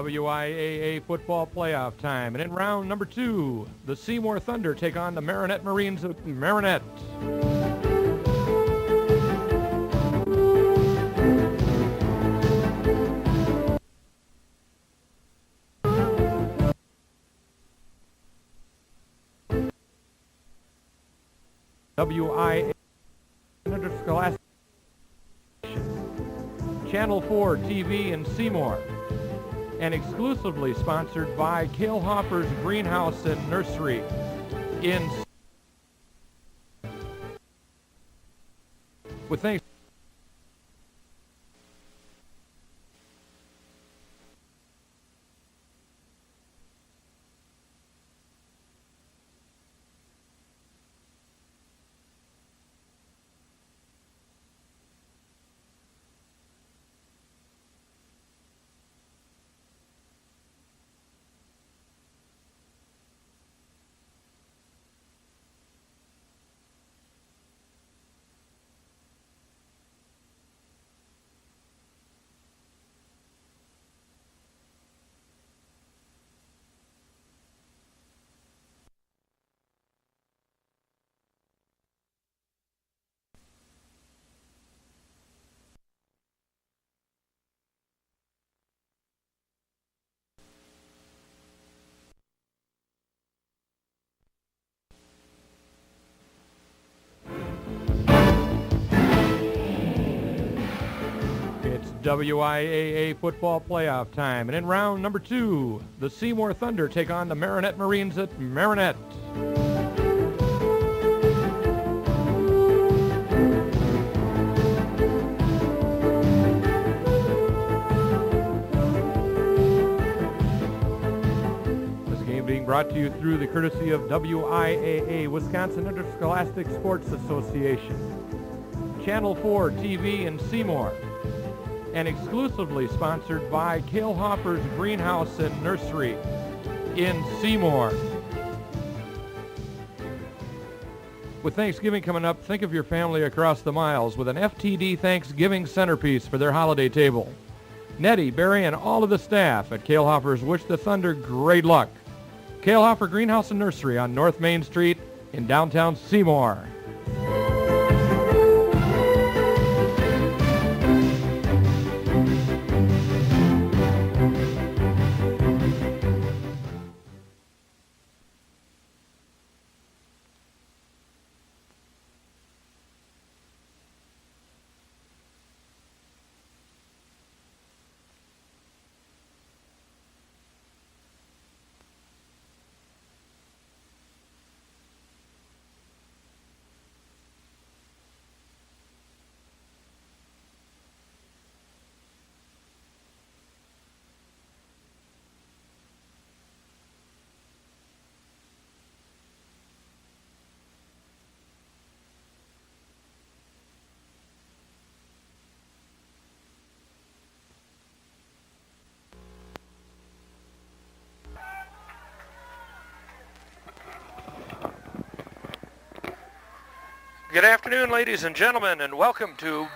WIAA football playoff time. And in round number 2, the Seymour Thunder take on the Marinette Marines of Marinette. WIAA Interscholastic Channel 4 TV in Seymour, and exclusively sponsored by Kahlhofer's Greenhouse and Nursery in with thanks. WIAA football playoff time. And in round number 2, the Seymour Thunder take on the Marinette Marines at Marinette. This game being brought to you through the courtesy of WIAA, Wisconsin Interscholastic Sports Association, Channel 4 TV in Seymour, and exclusively sponsored by Kahlhofer's Greenhouse and Nursery in Seymour. With Thanksgiving coming up, think of your family across the miles with an FTD Thanksgiving centerpiece for their holiday table. Nettie, Barry, and all of the staff at Kahlhofer's wish the Thunder great luck. Kahlhofer Greenhouse and Nursery on North Main Street in downtown Seymour. Good afternoon, ladies and gentlemen, and welcome to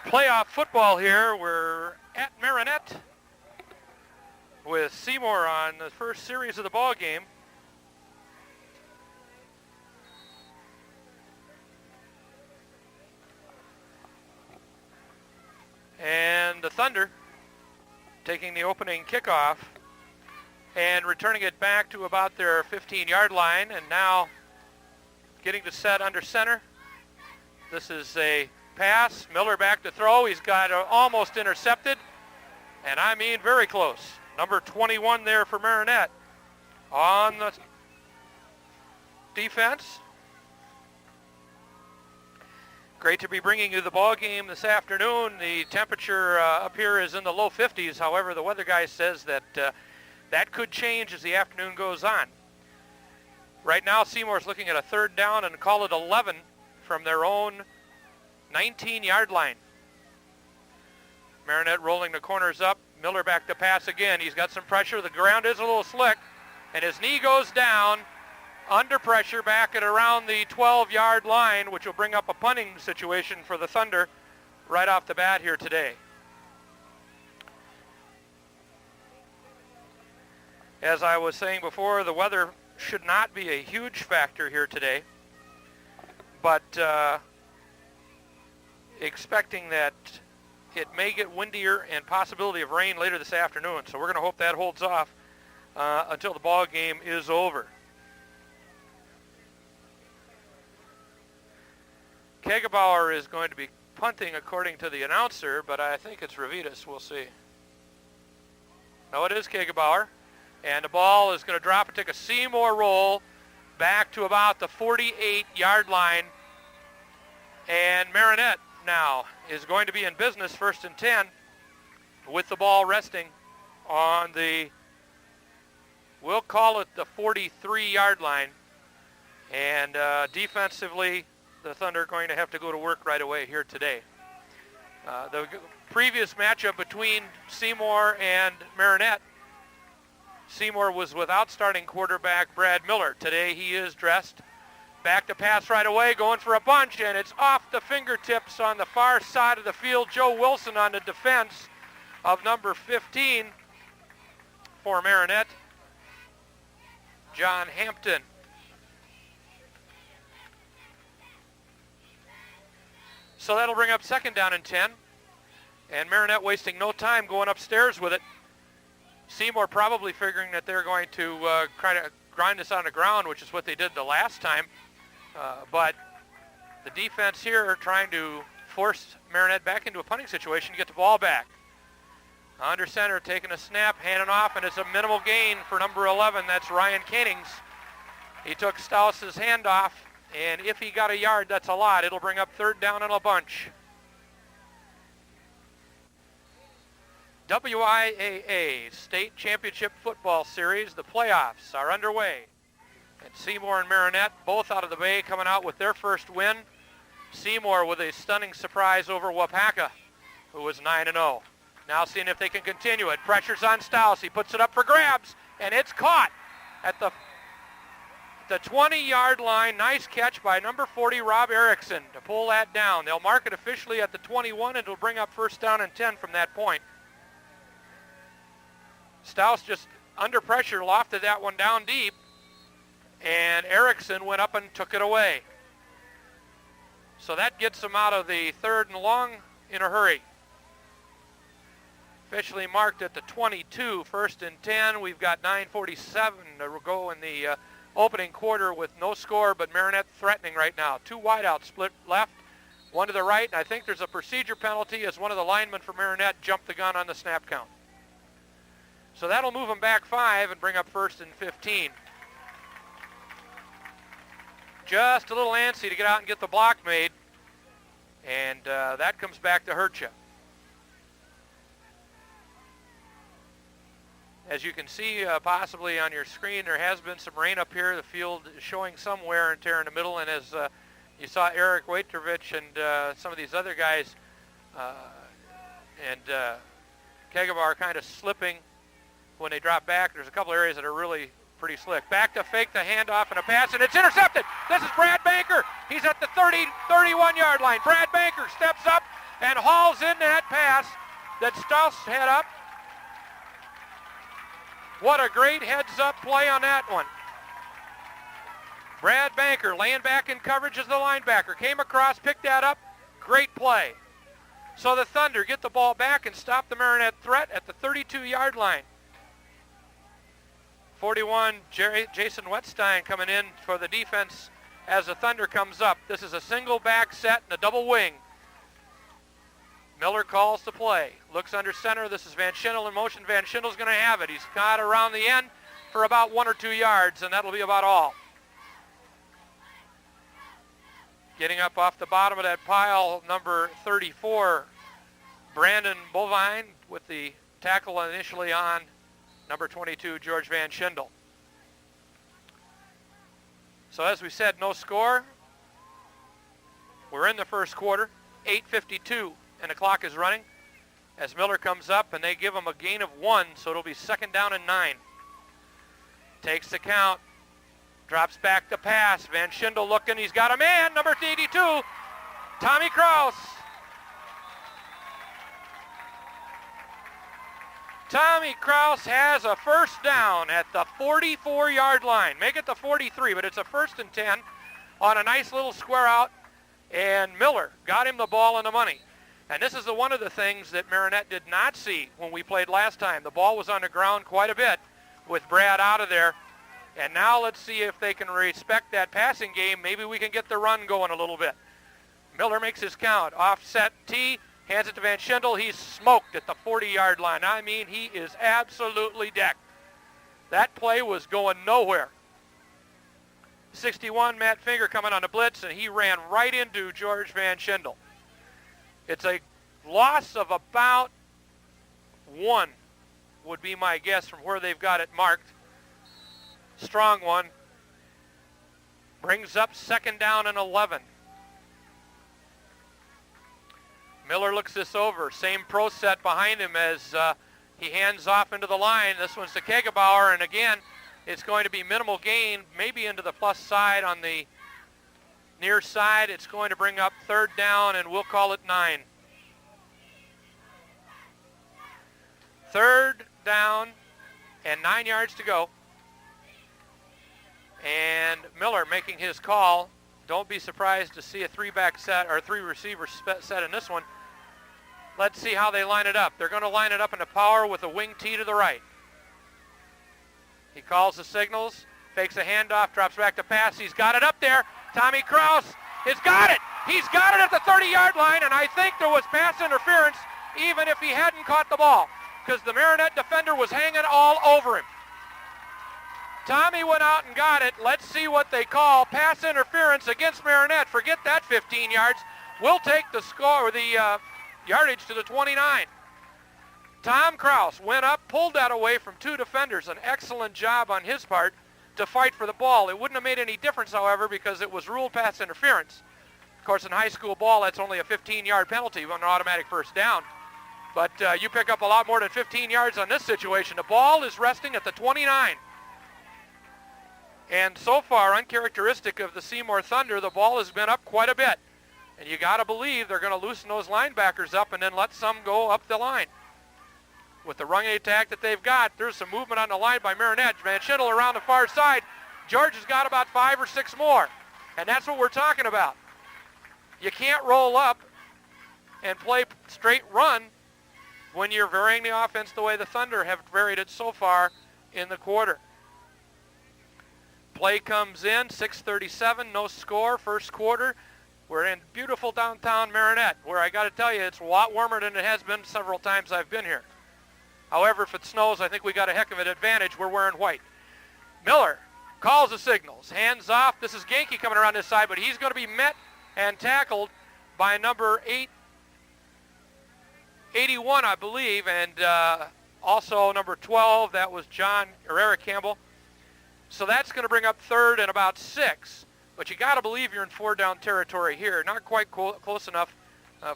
playoff football here. We're at Marinette with Seymour on the first series of the ball game. And the Thunder taking the opening kickoff and returning it back to about their 15-yard line, and now getting to set under center. This is a pass. Miller back to throw. He's got almost intercepted, and I mean very close. Number 21 there for Marinette on the defense. Great to be bringing you the ball game this afternoon. The temperature up here is in the low 50s. However, the weather guy says that that could change as the afternoon goes on. Right now, Seymour's looking at a third down and call it 11 from their own 19-yard line. Marinette rolling the corners up. Miller back to pass again. He's got some pressure. The ground is a little slick, and his knee goes down under pressure back at around the 12-yard line, which will bring up a punting situation for the Thunder right off the bat here today. As I was saying before, the weather should not be a huge factor here today, but expecting that it may get windier and possibility of rain later this afternoon. So we're going to hope that holds off until the ball game is over. Kegebauer is going to be punting according to the announcer, but I think it's Ravitas. We'll see. No, it is Kegebauer. And the ball is going to drop and take a Seymour roll back to about the 48-yard line. And Marinette now is going to be in business, 1st and 10, with the ball resting on the, we'll call it the 43-yard line. And defensively, the Thunder are going to have to go to work right away here today. The previous matchup between Seymour and Marinette, Seymour was without starting quarterback Brad Miller. Today he is dressed. Back to pass right away, going for a bunch, and it's off the fingertips on the far side of the field. Joe Wilson on the defense of number 15 for Marinette, John Hampton. So that'll bring up 2nd down and 10. And Marinette wasting no time going upstairs with it. Seymour probably figuring that they're going to try to grind this on the ground, which is what they did the last time. But the defense here trying to force Marinette back into a punting situation to get the ball back. Under center, taking a snap, handing off, and it's a minimal gain for number 11. That's Ryan Kennings. He took Staus's handoff, and if he got a yard, that's a lot. It'll bring up 3rd down and a bunch. WIAA State Championship Football Series, the playoffs are underway. And Seymour and Marinette, both out of the Bay, coming out with their first win. Seymour with a stunning surprise over Wapaka, who was 9-0. Now seeing if they can continue it. Pressure's on Staus. He puts it up for grabs, and it's caught at the 20-yard line. Nice catch by number 40, Rob Erickson, to pull that down. They'll mark it officially at the 21, and it'll bring up 1st down and 10 from that point. Staus just under pressure lofted that one down deep, and Erickson went up and took it away. So that gets them out of the 3rd and long in a hurry. Officially marked at the 22, 1st and 10. We've got 9:47 to go in the opening quarter with no score, but Marinette threatening right now. 2 wideouts split left, 1 to the right, and I think there's a procedure penalty as one of the linemen for Marinette jumped the gun on the snap count. So that'll move them back 5 and bring up 1st and 15. Just a little antsy to get out and get the block made, and that comes back to hurt you. As you can see possibly on your screen, there has been some rain up here. The field is showing some wear and tear in the middle, and as you saw Eric Waitrovich and some of these other guys and Kegebauer kind of slipping when they drop back. There's a couple areas that are really pretty slick. Back to fake the handoff and a pass, and it's intercepted. This is Brad Banker. He's at the 31-yard line. Brad Banker steps up and hauls in that pass that Staus had up. What a great heads-up play on that one. Brad Banker laying back in coverage as the linebacker. Came across, picked that up. Great play. So the Thunder get the ball back and stop the Marinette threat at the 32-yard line. 41, Jason Wetstein coming in for the defense as the Thunder comes up. This is a single back set and a double wing. Miller calls the play. Looks under center. This is Van Schindel in motion. Van Schindel's going to have it. He's got around the end for about 1 or 2 yards, and that'll be about all. Getting up off the bottom of that pile, number 34, Brandon Bovine with the tackle initially on number 22, George Van Schindel. So as we said, no score. We're in the first quarter, 8:52, and the clock is running as Miller comes up, and they give him a gain of 1, so it'll be 2nd down and 9. Takes the count, drops back to pass. Van Schindel looking, he's got a man, number 82, Tommy Kraus. Tommy Kraus has a first down at the 44-yard line. Make it the 43, but it's a 1st and 10 on a nice little square out, and Miller got him the ball and the money. And this is one of the things that Marinette did not see when we played last time. The ball was on the ground quite a bit with Brad out of there. And now let's see if they can respect that passing game. Maybe we can get the run going a little bit. Miller makes his count. Offset T, hands it to Van Schindel. He's smoked at the 40-yard line. I mean, he is absolutely decked. That play was going nowhere. 61, Matt Finger coming on the blitz, and he ran right into George Van Schindel. It's a loss of about 1, would be my guess from where they've got it marked. Strong one. Brings up 2nd down and 11. Miller looks this over. Same pro set behind him as he hands off into the line. This one's to Kegebauer, and again, it's going to be minimal gain, maybe into the plus side on the near side. It's going to bring up 3rd down, and we'll call it 9. 3rd down and 9 yards to go. And Miller making his call. Don't be surprised to see a 3-back set or 3-receiver set in this one. Let's see how they line it up. They're going to line it up in the power with a wing T to the right. He calls the signals, fakes a handoff, drops back to pass. He's got it up there. Tommy Kraus has got it. He's got it at the 30-yard line, and I think there was pass interference even if he hadn't caught the ball because the Marinette defender was hanging all over him. Tommy went out and got it. Let's see what they call pass interference against Marinette. Forget that 15 yards. We'll take the score, the yardage to the 29. Tom Kraus went up, pulled that away from 2 defenders. An excellent job on his part to fight for the ball. It wouldn't have made any difference, however, because it was ruled pass interference. Of course, in high school ball, that's only a 15-yard penalty on an automatic first down. But you pick up a lot more than 15 yards on this situation. The ball is resting at the 29. And so far, uncharacteristic of the Seymour Thunder, the ball has been up quite a bit. And you got to believe they're going to loosen those linebackers up and then let some go up the line. With the running attack that they've got, there's some movement on the line by Marinette. Van Schindel around the far side. George has got about 5 or 6 more. And that's what we're talking about. You can't roll up and play straight run when you're varying the offense the way the Thunder have varied it so far in the quarter. Play comes in, 6:37, no score, first quarter. We're in beautiful downtown Marinette, where I got to tell you, it's a lot warmer than it has been several times I've been here. However, if it snows, I think we got a heck of an advantage. We're wearing white. Miller calls the signals, hands off. This is Genke coming around this side, but he's going to be met and tackled by number 81, I believe, and also number 12, that was Eric Campbell. So that's going to bring up 3rd and about 6. But you got to believe you're in 4-down territory here. Not quite close enough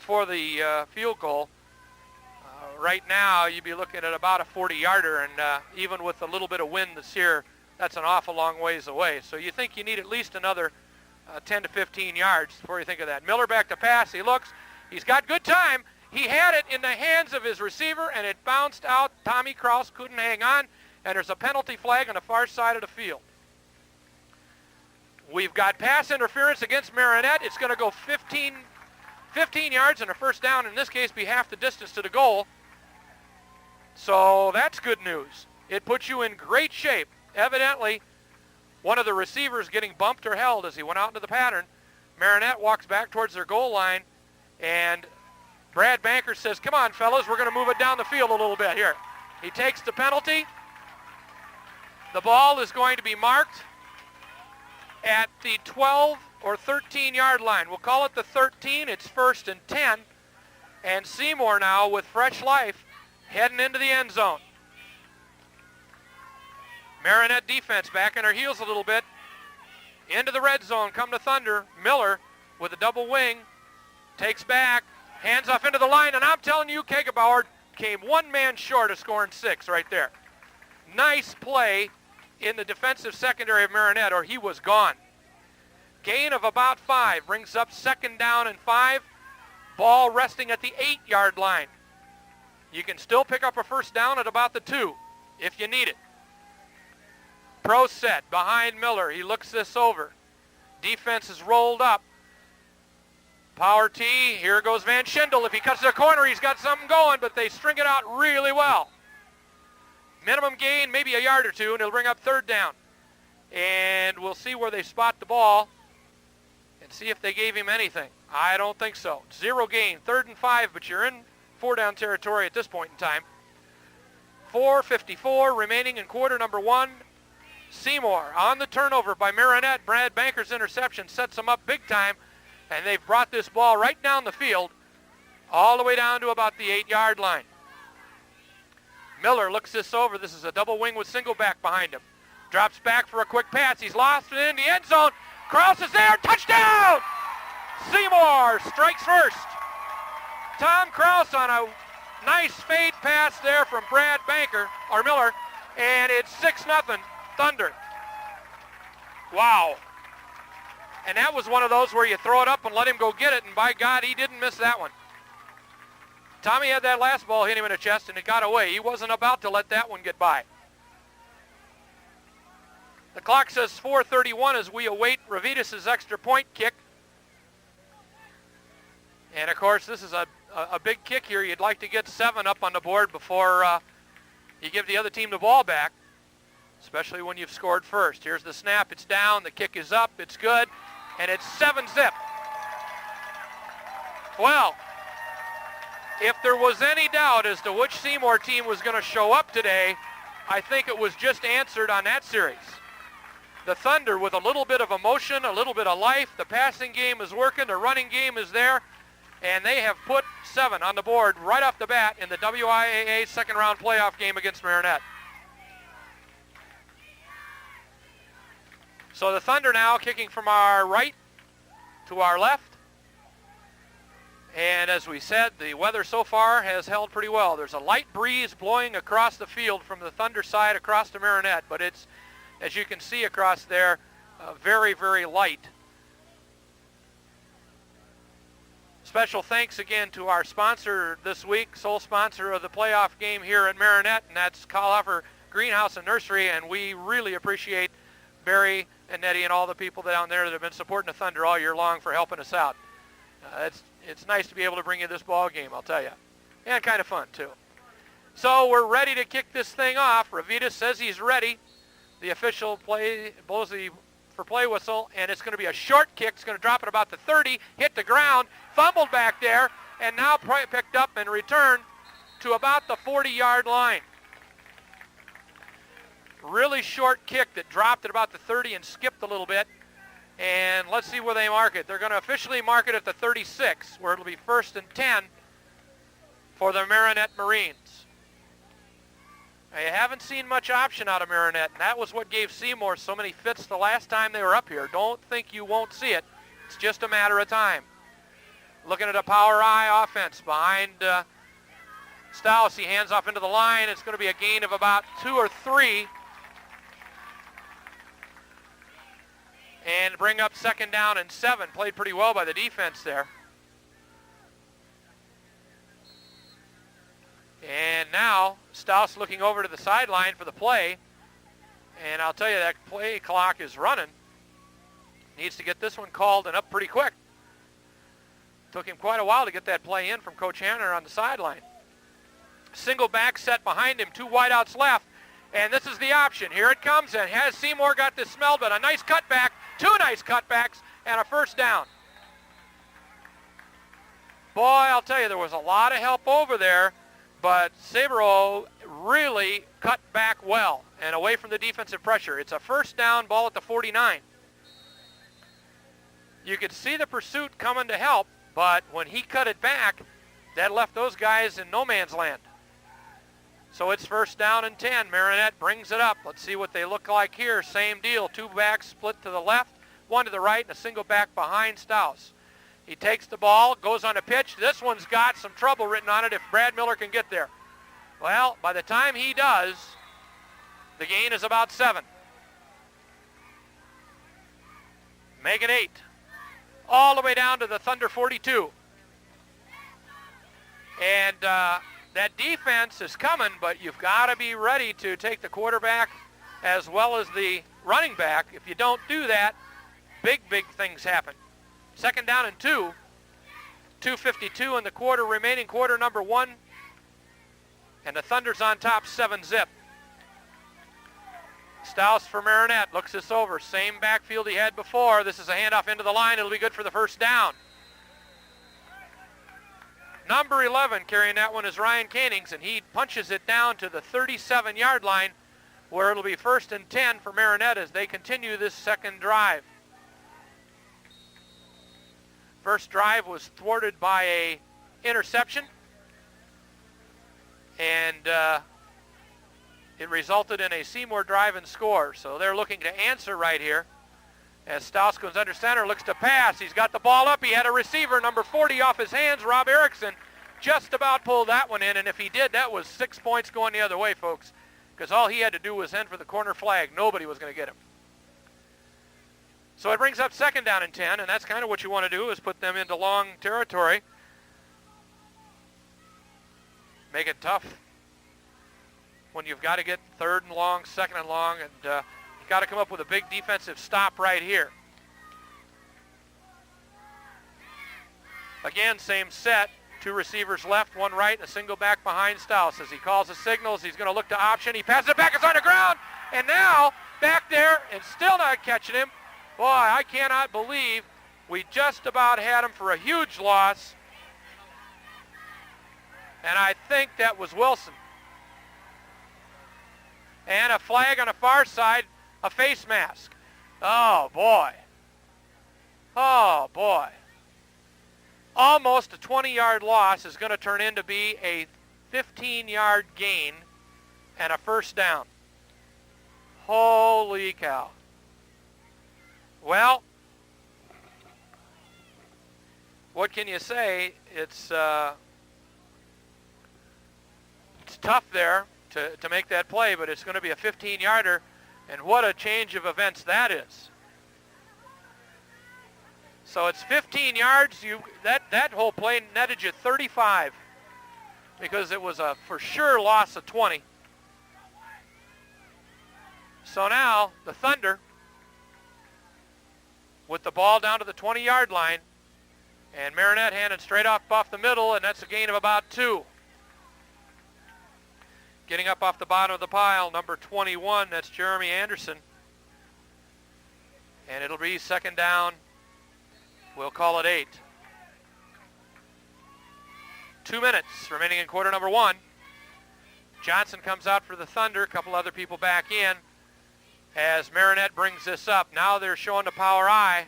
for the field goal. Right now, you'd be looking at about a 40-yarder, and even with a little bit of wind this year, that's an awful long ways away. So you think you need at least another 10 to 15 yards before you think of that. Miller back to pass. He looks. He's got good time. He had it in the hands of his receiver, and it bounced out. Tommy Kraus couldn't hang on. And there's a penalty flag on the far side of the field. We've got pass interference against Marinette. It's going to go 15 yards and a first down, in this case, be half the distance to the goal. So that's good news. It puts you in great shape. Evidently, one of the receivers getting bumped or held as he went out into the pattern. Marinette walks back towards their goal line, and Brad Banker says, come on, fellas, we're going to move it down the field a little bit here. He takes the penalty. The ball is going to be marked at the 12 or 13-yard line. We'll call it the 13. It's 1st and 10. And Seymour now with fresh life heading into the end zone. Marinette defense back in their heels a little bit. Into the red zone come the Thunder. Miller with a double wing takes back, hands off into the line, and I'm telling you, Kegebauer came one man short of scoring 6 right there. Nice play in the defensive secondary of Marinette, or he was gone. Gain of about 5 brings up 2nd down and 5. Ball resting at the 8-yard line. You can still pick up a first down at about the 2 if you need it. Pro set behind Miller. He looks this over. Defense is rolled up. Power T. Here goes Van Schindel. If he cuts the corner, he's got something going, but they string it out really well. Minimum gain, maybe a yard or two, and it'll bring up third down. And we'll see where they spot the ball and see if they gave him anything. I don't think so. 0 gain, 3rd and 5, but you're in 4-down territory at this point in time. 4:54 remaining in quarter number 1. Seymour on the turnover by Marinette. Brad Banker's interception sets them up big time, and they've brought this ball right down the field, all the way down to about the 8-yard line. Miller looks this over. This is a double wing with single back behind him. Drops back for a quick pass. He's lost it in the end zone. Kraus is there. Touchdown! Seymour strikes first. Tom Kraus on a nice fade pass there from Brad Banker, or Miller, and it's 6-0 Thunder. Wow. And that was one of those where you throw it up and let him go get it, and by God, he didn't miss that one. Tommy had that last ball hit him in the chest, and it got away. He wasn't about to let that one get by. The clock says 4:31 as we await Ravitas' extra point kick. And, of course, this is a big kick here. You'd like to get 7 up on the board before you give the other team the ball back, especially when you've scored first. Here's the snap. It's down. The kick is up. It's good. And it's 7-zip. Well, if there was any doubt as to which Seymour team was going to show up today, I think it was just answered on that series. The Thunder with a little bit of emotion, a little bit of life. The passing game is working. The running game is there. And they have put 7 on the board right off the bat in the WIAA second-round playoff game against Marinette. So the Thunder now kicking from our right to our left. And as we said, the weather so far has held pretty well. There's a light breeze blowing across the field from the Thunder side across to Marinette, but it's, as you can see across there, very, very light. Special thanks again to our sponsor this week, sole sponsor of the playoff game here at Marinette, and that's Callhofer Greenhouse and Nursery, and we really appreciate Barry and Nettie and all the people down there that have been supporting the Thunder all year long for helping us out. It's nice to be able to bring you this ball game, I'll tell you. And kind of fun, too. So we're ready to kick this thing off. Ravitas says he's ready. The official blows the for play whistle, and it's going to be a short kick. It's going to drop at about the 30, hit the ground, fumbled back there, and now picked up and returned to about the 40-yard line. Really short kick that dropped at about the 30 and skipped a little bit. And let's see where they mark it. They're going to officially mark it at the 36, where it'll be 1st and 10 for the Marinette Marines. I haven't seen much option out of Marinette, and that was what gave Seymour so many fits the last time they were up here. Don't think you won't see it. It's just a matter of time. Looking at a power I offense behind Staus. He hands off into the line. It's going to be a gain of about 2 or 3. And bring up 2nd down and 7. Played pretty well by the defense there. And now Staus looking over to the sideline for the play. And I'll tell you, that play clock is running. Needs to get this one called and up pretty quick. Took him quite a while to get that play in from Coach Hanner on the sideline. Single back set behind him, 2 wideouts left. And this is the option. Here it comes, and has Seymour got this smelled, but a nice cutback, 2 nice cutbacks, and a 1st down. Boy, I'll tell you, there was a lot of help over there, but Sabro really cut back well and away from the defensive pressure. It's a 1st down, ball at the 49. You could see the pursuit coming to help, but when he cut it back, that left those guys in no man's land. So it's 1st down and 10. Marinette brings it up. Let's see what they look like here. Same deal. 2 backs split to the left, 1 to the right, and a single back behind Staus. He takes the ball, goes on a pitch. This one's got some trouble written on it if Brad Miller can get there. Well, by the time he does, the gain is about 7. Make it 8. All the way down to the Thunder 42. And that defense is coming, but you've got to be ready to take the quarterback as well as the running back. If you don't do that, big things happen. Second down and 2. 2:52 in the quarter remaining, quarter number 1. And the Thunder's on top 7-zip. Stouse for Marinette, looks this over. Same backfield he had before. This is a handoff into the line. It'll be good for the first down. Number 11 carrying that one is Ryan Koenings, and he punches it down to the 37-yard line, where it'll be 1st and 10 for Marinette as they continue this second drive. First drive was thwarted by a interception, and it resulted in a Seymour drive and score. So they're looking to answer right here. As Stouse goes under center, looks to pass. He's got the ball up. He had a receiver, number 40, off his hands. Rob Erickson just about pulled that one in, and if he did, that was 6 points going the other way, folks, because all he had to do was head for the corner flag. Nobody was going to get him. So it brings up second down and 10, and that's kind of what you want to do, is put them into long territory. Make it tough when you've got to get third and long, second and long, and you've got to come up with a big defensive stop right here. Again, same set. 2 receivers left, 1 right, and a single back behind Stouse. As he calls the signals, he's going to look to option. He passes it back. It's on the ground, and now back there and still not catching him. Boy, I cannot believe we just about had him for a huge loss. And I think that was Wilson. And a flag on the far side, a face mask. Oh, boy. Oh, boy. Almost a 20-yard loss is going to turn into be a 15-yard gain and a first down. Holy cow. Well, what can you say? It's tough there to make that play, but it's going to be a 15-yarder, and what a change of events that is. So it's 15 yards. That whole play netted you 35 because it was a for sure loss of 20. So now the Thunder with the ball down to the 20-yard line, and Marinette handed straight off the middle, and that's a gain of about 2. Getting up off the bottom of the pile, number 21, that's Jeremy Anderson. And it'll be second down. We'll call it 8. 2 minutes remaining in quarter number 1. Johnson comes out for the Thunder, a couple other people back in. As Marinette brings this up, now they're showing the power I.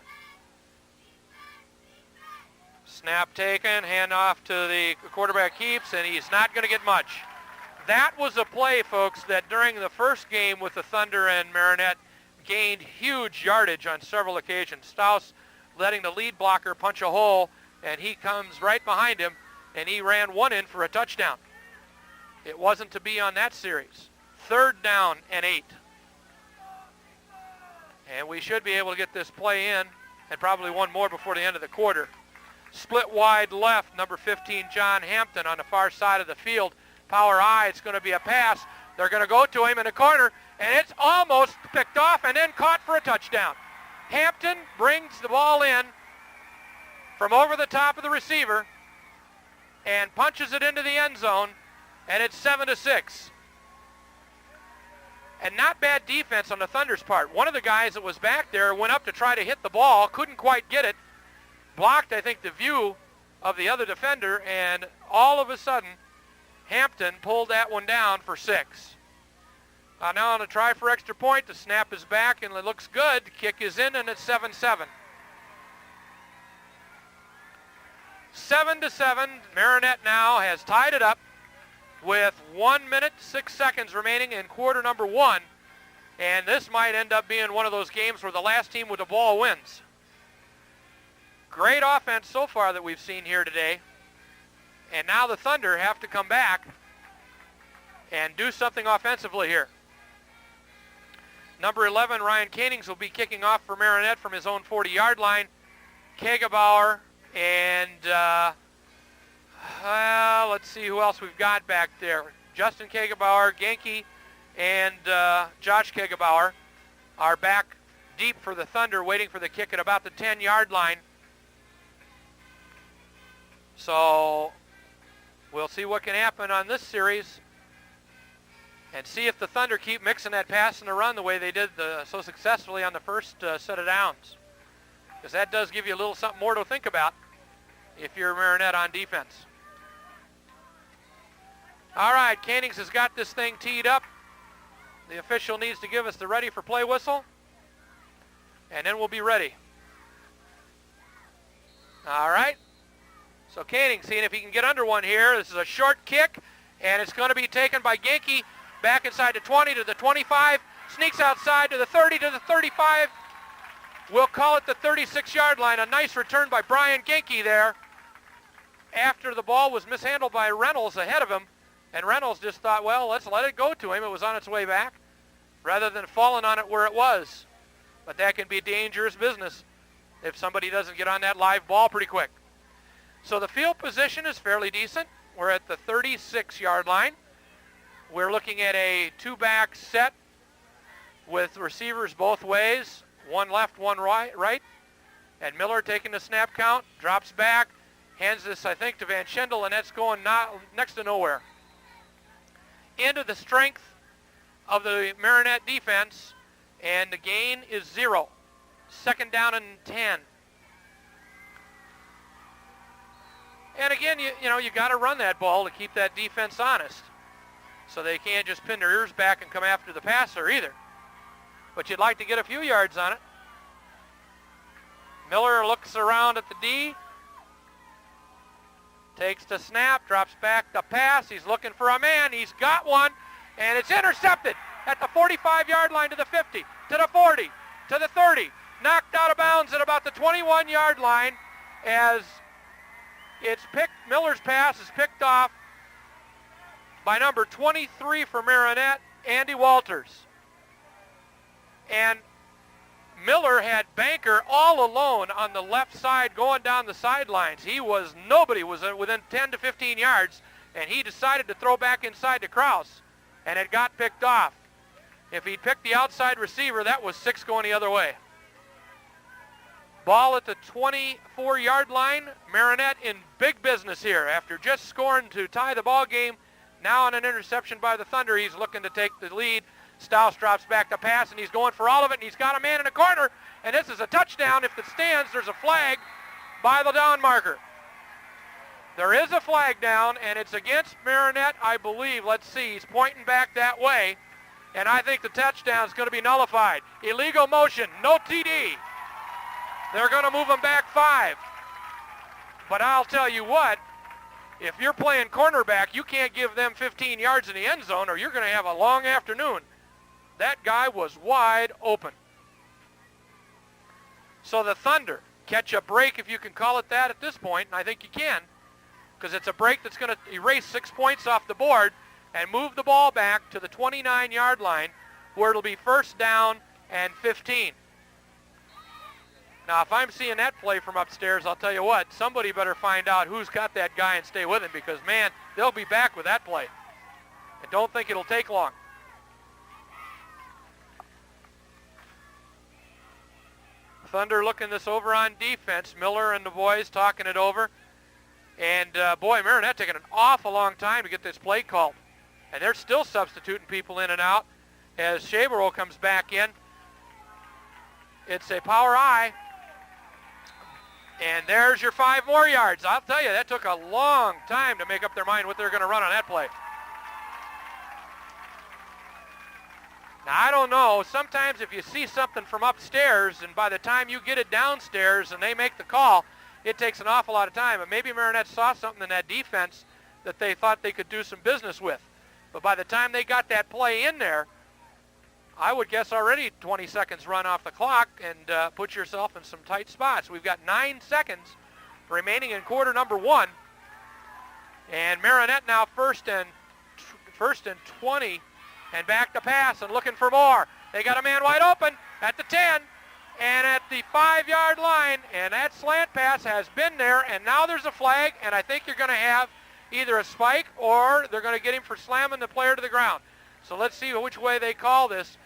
Snap taken, handoff to the quarterback keeps, and he's not going to get much. That was a play, folks, that during the first game with the Thunder and Marinette gained huge yardage on several occasions. Stouse letting the lead blocker punch a hole, and he comes right behind him, and he ran one in for a touchdown. It wasn't to be on that series. Third down and 8. And we should be able to get this play in, and probably one more before the end of the quarter. Split wide left, number 15, John Hampton on the far side of the field. Power I, it's going to be a pass. They're going to go to him in the corner, and it's almost picked off and then caught for a touchdown. Hampton brings the ball in from over the top of the receiver and punches it into the end zone, and it's 7-6. And not bad defense on the Thunder's part. One of the guys that was back there went up to try to hit the ball, couldn't quite get it, blocked, I think, the view of the other defender, and all of a sudden, Hampton pulled that one down for 6. Now on a try for extra point, the snap is back, and it looks good. The kick is in, and it's 7-7. 7-7, Marinette now has tied it up with 1 minute, 6 seconds remaining in quarter number 1. And this might end up being one of those games where the last team with the ball wins. Great offense so far that we've seen here today. And now the Thunder have to come back and do something offensively here. Number 11, Ryan Koenings, will be kicking off for Marinette from his own 40-yard line. Kegebauer and Let's see who else we've got back there. Justin Kegebauer, Genke, and Josh Kegebauer are back deep for the Thunder, waiting for the kick at about the 10-yard line. So we'll see what can happen on this series and see if the Thunder keep mixing that pass and the run the way they did so successfully on the first set of downs. Because that does give you a little something more to think about if you're Marinette on defense. All right, Cannings has got this thing teed up. The official needs to give us the ready for play whistle, and then we'll be ready. All right. So Canning seeing if he can get under one here. This is a short kick, and it's going to be taken by Genke back inside the 20 to the 25, sneaks outside to the 30 to the 35. We'll call it the 36-yard line. A nice return by Brian Genke there after the ball was mishandled by Reynolds ahead of him, and Reynolds just thought, well, let's let it go to him. It was on its way back rather than falling on it where it was. But that can be dangerous business if somebody doesn't get on that live ball pretty quick. So the field position is fairly decent. We're at the 36-yard line. We're looking at a two-back set with receivers both ways, one left, one right. And Miller taking the snap count, drops back, hands this, I think, to Van Schendel, and that's going next to nowhere. Into the strength of the Marinette defense, and the gain is 0. Second down and 10. And again, you got to run that ball to keep that defense honest. So they can't just pin their ears back and come after the passer either. But you'd like to get a few yards on it. Miller looks around at the D. Takes the snap, drops back the pass. He's looking for a man. He's got one, and it's intercepted at the 45-yard line to the 50, to the 40, to the 30. Knocked out of bounds at about the 21-yard line as it's picked. Miller's pass is picked off by number 23 for Marinette, Andy Walters. And Miller had Banker all alone on the left side going down the sidelines. Nobody was within 10 to 15 yards, and he decided to throw back inside to Krause, and it got picked off. If he'd picked the outside receiver, that was 6 going the other way. Ball at the 24-yard line. Marinette in big business here after just scoring to tie the ball game. Now on an interception by the Thunder, he's looking to take the lead. Staus drops back to pass, and he's going for all of it, and he's got a man in the corner, and this is a touchdown. If it stands, there's a flag by the down marker. There is a flag down, and it's against Marinette, I believe. Let's see. He's pointing back that way, and I think the touchdown is going to be nullified. Illegal motion, no TD. They're going to move him back 5. But I'll tell you what, if you're playing cornerback, you can't give them 15 yards in the end zone, or you're going to have a long afternoon. That guy was wide open. So the Thunder catch a break, if you can call it that at this point, and I think you can, because it's a break that's going to erase 6 points off the board and move the ball back to the 29-yard line where it'll be first down and 15. Now, if I'm seeing that play from upstairs, I'll tell you what, somebody better find out who's got that guy and stay with him, because, man, they'll be back with that play. I don't think it'll take long. Thunder looking this over on defense. Miller and the boys talking it over. And, boy, Marinette taking an awful long time to get this play called. And they're still substituting people in and out as Shabaro comes back in. It's a power I. And there's your 5 more yards. I'll tell you, that took a long time to make up their mind what they're going to run on that play. Now, I don't know. Sometimes if you see something from upstairs and by the time you get it downstairs and they make the call, it takes an awful lot of time. And maybe Marinette saw something in that defense that they thought they could do some business with. But by the time they got that play in there, I would guess already 20 seconds run off the clock and put yourself in some tight spots. We've got 9 seconds remaining in quarter number 1. And Marinette now first and 20 and back to pass and looking for more. They got a man wide open at the 10, and at the 5-yard line, and that slant pass has been there, and now there's a flag, and I think you're going to have either a spike or they're going to get him for slamming the player to the ground. So let's see which way they call this.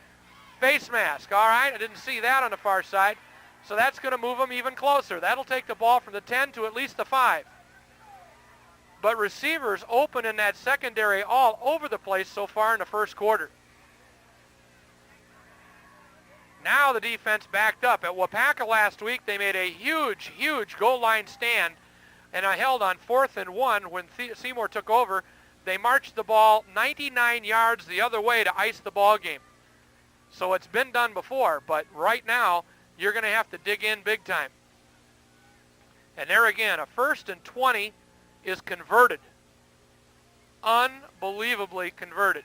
Face mask, all right, I didn't see that on the far side. So that's going to move them even closer. That'll take the ball from the 10 to at least the 5. But receivers open in that secondary all over the place so far in the first quarter. Now the defense backed up. At Wapaka last week, they made a huge, huge goal line stand, and I held on 4th and 1 when Seymour took over. They marched the ball 99 yards the other way to ice the ball game. So it's been done before, but right now you're going to have to dig in big time. And there again, a 1st and 20 is converted. Unbelievably converted.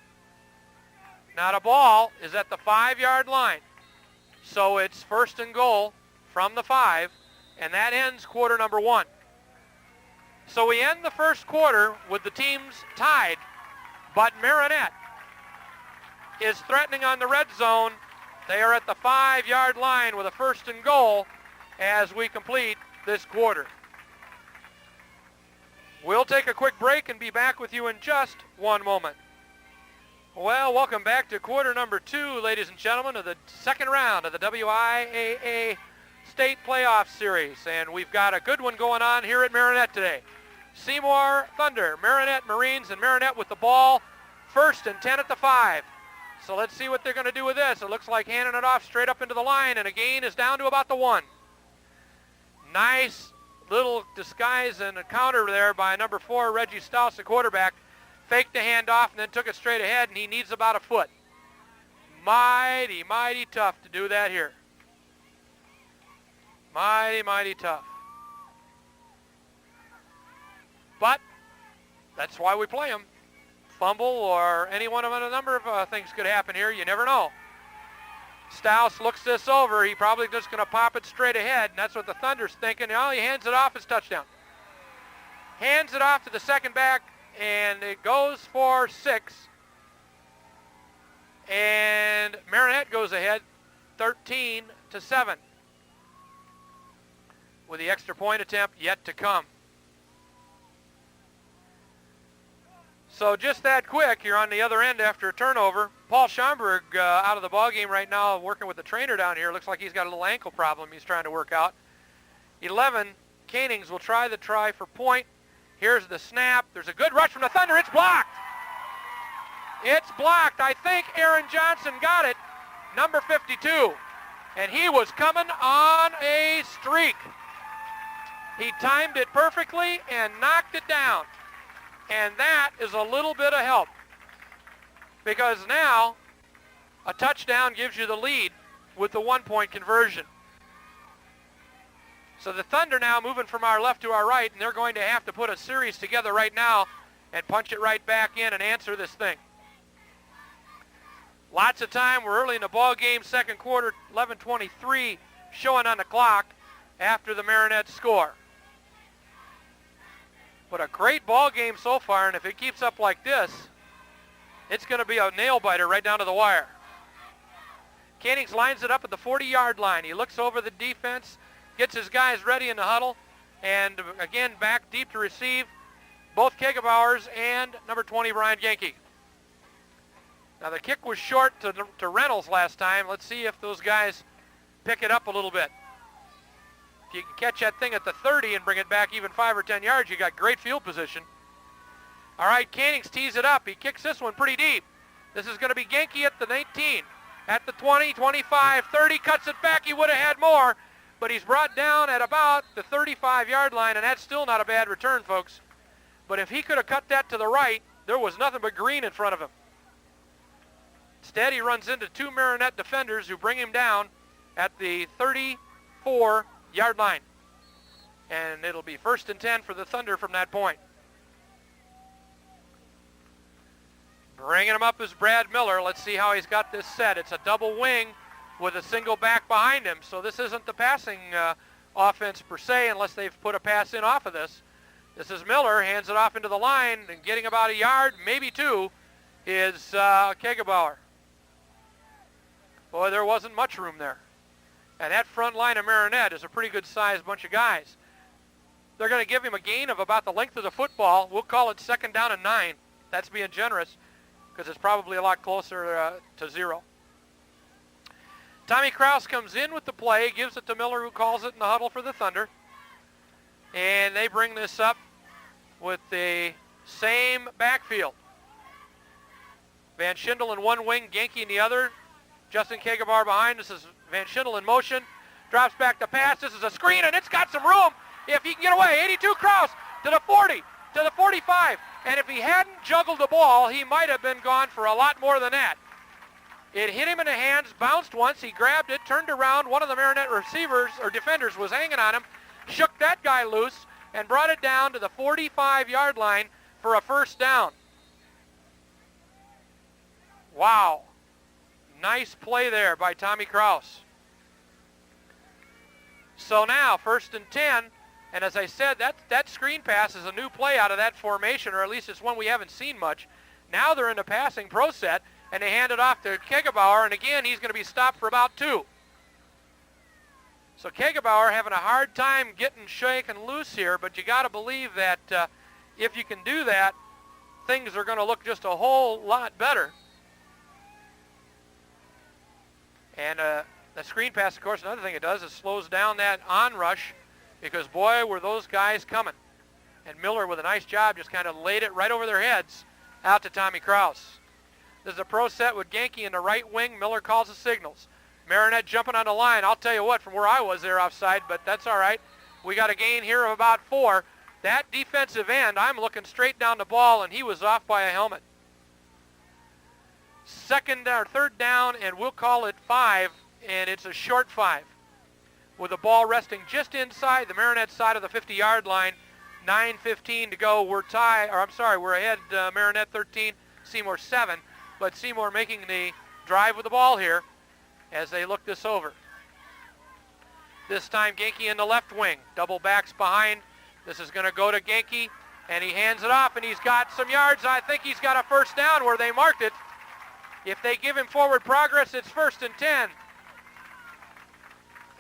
Now the ball is at the 5-yard line. So it's 1st and goal from the 5, and that ends quarter number 1. So we end the first quarter with the teams tied, but Marinette is threatening on the red zone. They are at the 5-yard line with a 1st and goal as we complete this quarter. We'll take a quick break and be back with you in just one moment. Well, welcome back to quarter number 2, ladies and gentlemen, of the second round of the WIAA State Playoff Series. And we've got a good one going on here at Marinette today. Seymour Thunder, Marinette Marines, and Marinette with the ball. 1st and 10 at the 5. So let's see what they're going to do with this. It looks like handing it off straight up into the line, and a gain is down to about the 1. Nice little disguise and a counter there by number 4, Reggie Stouse, the quarterback. Faked the handoff and then took it straight ahead, and he needs about a foot. Mighty, mighty tough to do that here. Mighty, mighty tough. But that's why we play them. Fumble or any one of a number of things could happen here. You never know. Stouse looks this over. He probably just going to pop it straight ahead, and that's what the Thunder's thinking. Oh, he hands it off. It's touchdown. Hands it off to the second back, and it goes for 6. And Marinette goes ahead 13-7 with the extra point attempt yet to come. So just that quick, you're on the other end after a turnover. Paul Schomburg out of the ballgame right now, working with the trainer down here. Looks like he's got a little ankle problem he's trying to work out. 11, Canings will try the try for point. Here's the snap. There's a good rush from the Thunder. It's blocked. It's blocked. I think Aaron Johnson got it, number 52. And he was coming on a streak. He timed it perfectly and knocked it down. And that is a little bit of help, because now a touchdown gives you the lead with the 1-point conversion. So the Thunder now moving from our left to our right, and they're going to have to put a series together right now and punch it right back in and answer this thing. Lots of time. We're early in the ball game, second quarter, 11:23 showing on the clock after the Marinette score. But a great ball game so far, and if it keeps up like this, it's going to be a nail-biter right down to the wire. Canings lines it up at the 40-yard line. He looks over the defense, gets his guys ready in the huddle, and again back deep to receive, both Kegebauers and number 20, Brian Genke. Now the kick was short to Reynolds last time. Let's see if those guys pick it up a little bit. If you can catch that thing at the 30 and bring it back even 5 or 10 yards, you got great field position. All right, Canings tees it up. He kicks this one pretty deep. This is going to be Genke at the 19, at the 20, 25, 30, cuts it back. He would have had more, but he's brought down at about the 35-yard line, and that's still not a bad return, folks. But if he could have cut that to the right, there was nothing but green in front of him. Instead, he runs into 2 Marinette defenders who bring him down at the 34-yard line. And it'll be 1st and 10 for the Thunder from that point. Bringing him up is Brad Miller. Let's see how he's got this set. It's a double wing with a single back behind him. So this isn't the passing offense per se, unless they've put a pass in off of this. This is Miller, hands it off into the line, and getting about a yard, maybe 2, is Kegebauer. Boy, there wasn't much room there. And that front line of Marinette is a pretty good sized bunch of guys. They're going to give him a gain of about the length of the football. We'll call it 2nd down and 9. That's being generous because it's probably a lot closer to 0. Tommy Kraus comes in with the play, gives it to Miller, who calls it in the huddle for the Thunder. And they bring this up with the same backfield. Van Schindel in one wing, Genke in the other. Justin Kegebar behind. This is Van Schindel in motion. Drops back to pass. This is a screen, and it's got some room. If he can get away, 82 Kraus to the 40, to the 45. And if he hadn't juggled the ball, he might have been gone for a lot more than that. It hit him in the hands, bounced once, he grabbed it, turned around. One of the Marinette receivers, or defenders, was hanging on him, shook that guy loose, and brought it down to the 45-yard line for a 1st down. Wow. Nice play there by Tommy Kraus. So now, 1st and 10, and as I said, that screen pass is a new play out of that formation, or at least it's one we haven't seen much. Now they're in the passing pro set, and they hand it off to Kegebauer, and again, he's going to be stopped for about 2. So Kegebauer having a hard time getting shaken loose here, but you got to believe that if you can do that, things are going to look just a whole lot better. And the screen pass, of course, another thing it does is slows down that onrush, because boy, were those guys coming. And Miller, with a nice job, just kind of laid it right over their heads out to Tommy Kraus. This is a pro set with Genke in the right wing. Miller calls the signals. Marinette jumping on the line. I'll tell you what, from where I was, they're offside, but that's all right. We got a gain here of about 4. That defensive end, I'm looking straight down the ball, and he was off by a helmet. 2nd or 3rd down, and we'll call it 5, and it's a short 5. With the ball resting just inside the Marinette side of the 50-yard line. 9:15 to go. We're ahead, Marinette 13, Seymour 7. But Seymour making the drive with the ball here as they look this over. This time Genke in the left wing. Double backs behind. This is going to go to Genke, and he hands it off, and he's got some yards. I think he's got a 1st down where they marked it. If they give him forward progress, it's 1st and 10.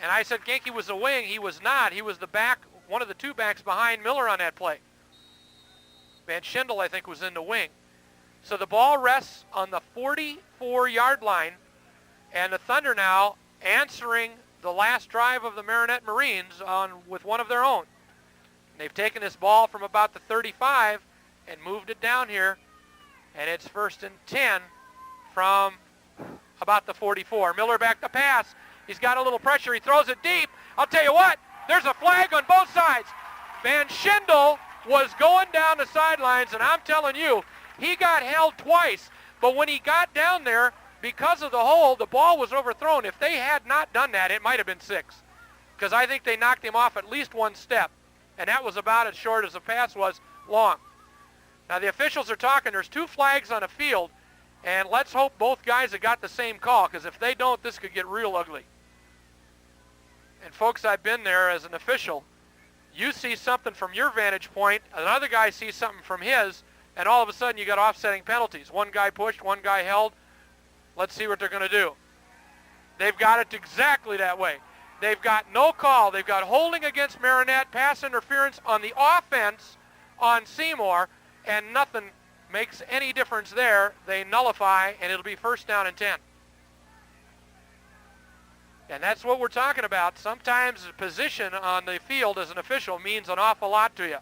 And I said Genke was the wing. He was not. He was the back, one of the 2 backs behind Miller on that play. Van Schindel, I think, was in the wing. So the ball rests on the 44-yard line, and the Thunder now answering the last drive of the Marinette Marines with one of their own. And they've taken this ball from about the 35 and moved it down here, and it's 1st and 10 from about the 44. Miller back to pass. He's got a little pressure. He throws it deep. I'll tell you what, there's a flag on both sides. Van Schindel was going down the sidelines, and I'm telling you, he got held twice, but when he got down there, because of the hold, the ball was overthrown. If they had not done that, it might have been 6, because I think they knocked him off at least 1 step, and that was about as short as the pass was long. Now the officials are talking. There's 2 flags on the field, and let's hope both guys have got the same call, because if they don't, this could get real ugly. And folks, I've been there as an official. You see something from your vantage point, another guy sees something from his, and all of a sudden you got offsetting penalties. One guy pushed, one guy held. Let's see what they're going to do. They've got it exactly that way. They've got no call. They've got holding against Marinette, pass interference on the offense on Seymour, and nothing makes any difference there. They nullify, and it'll be 1st down and 10. And that's what we're talking about. Sometimes the position on the field as an official means an awful lot to you.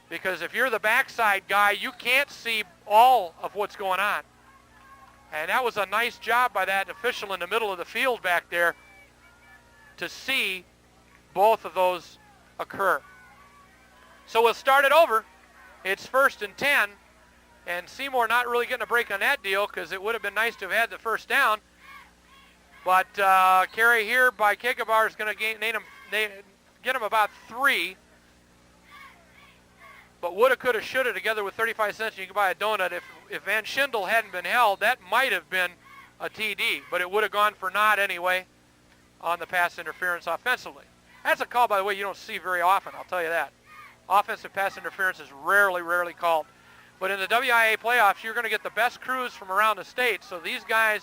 Because if you're the backside guy, you can't see all of what's going on. And that was a nice job by that official in the middle of the field back there to see both of those occur. So we'll start it over. It's 1st and 10. And Seymour not really getting a break on that deal, because it would have been nice to have had the 1st down. But carry here by Kegebauer is going to get him about 3. But woulda, coulda, shoulda, together with 35 cents, you can buy a donut. If Van Schindel hadn't been held, that might have been a TD, but it would have gone for naught anyway on the pass interference offensively. That's a call, by the way, you don't see very often, I'll tell you that. Offensive pass interference is rarely called. But in the WIA playoffs, you're going to get the best crews from around the state, so these guys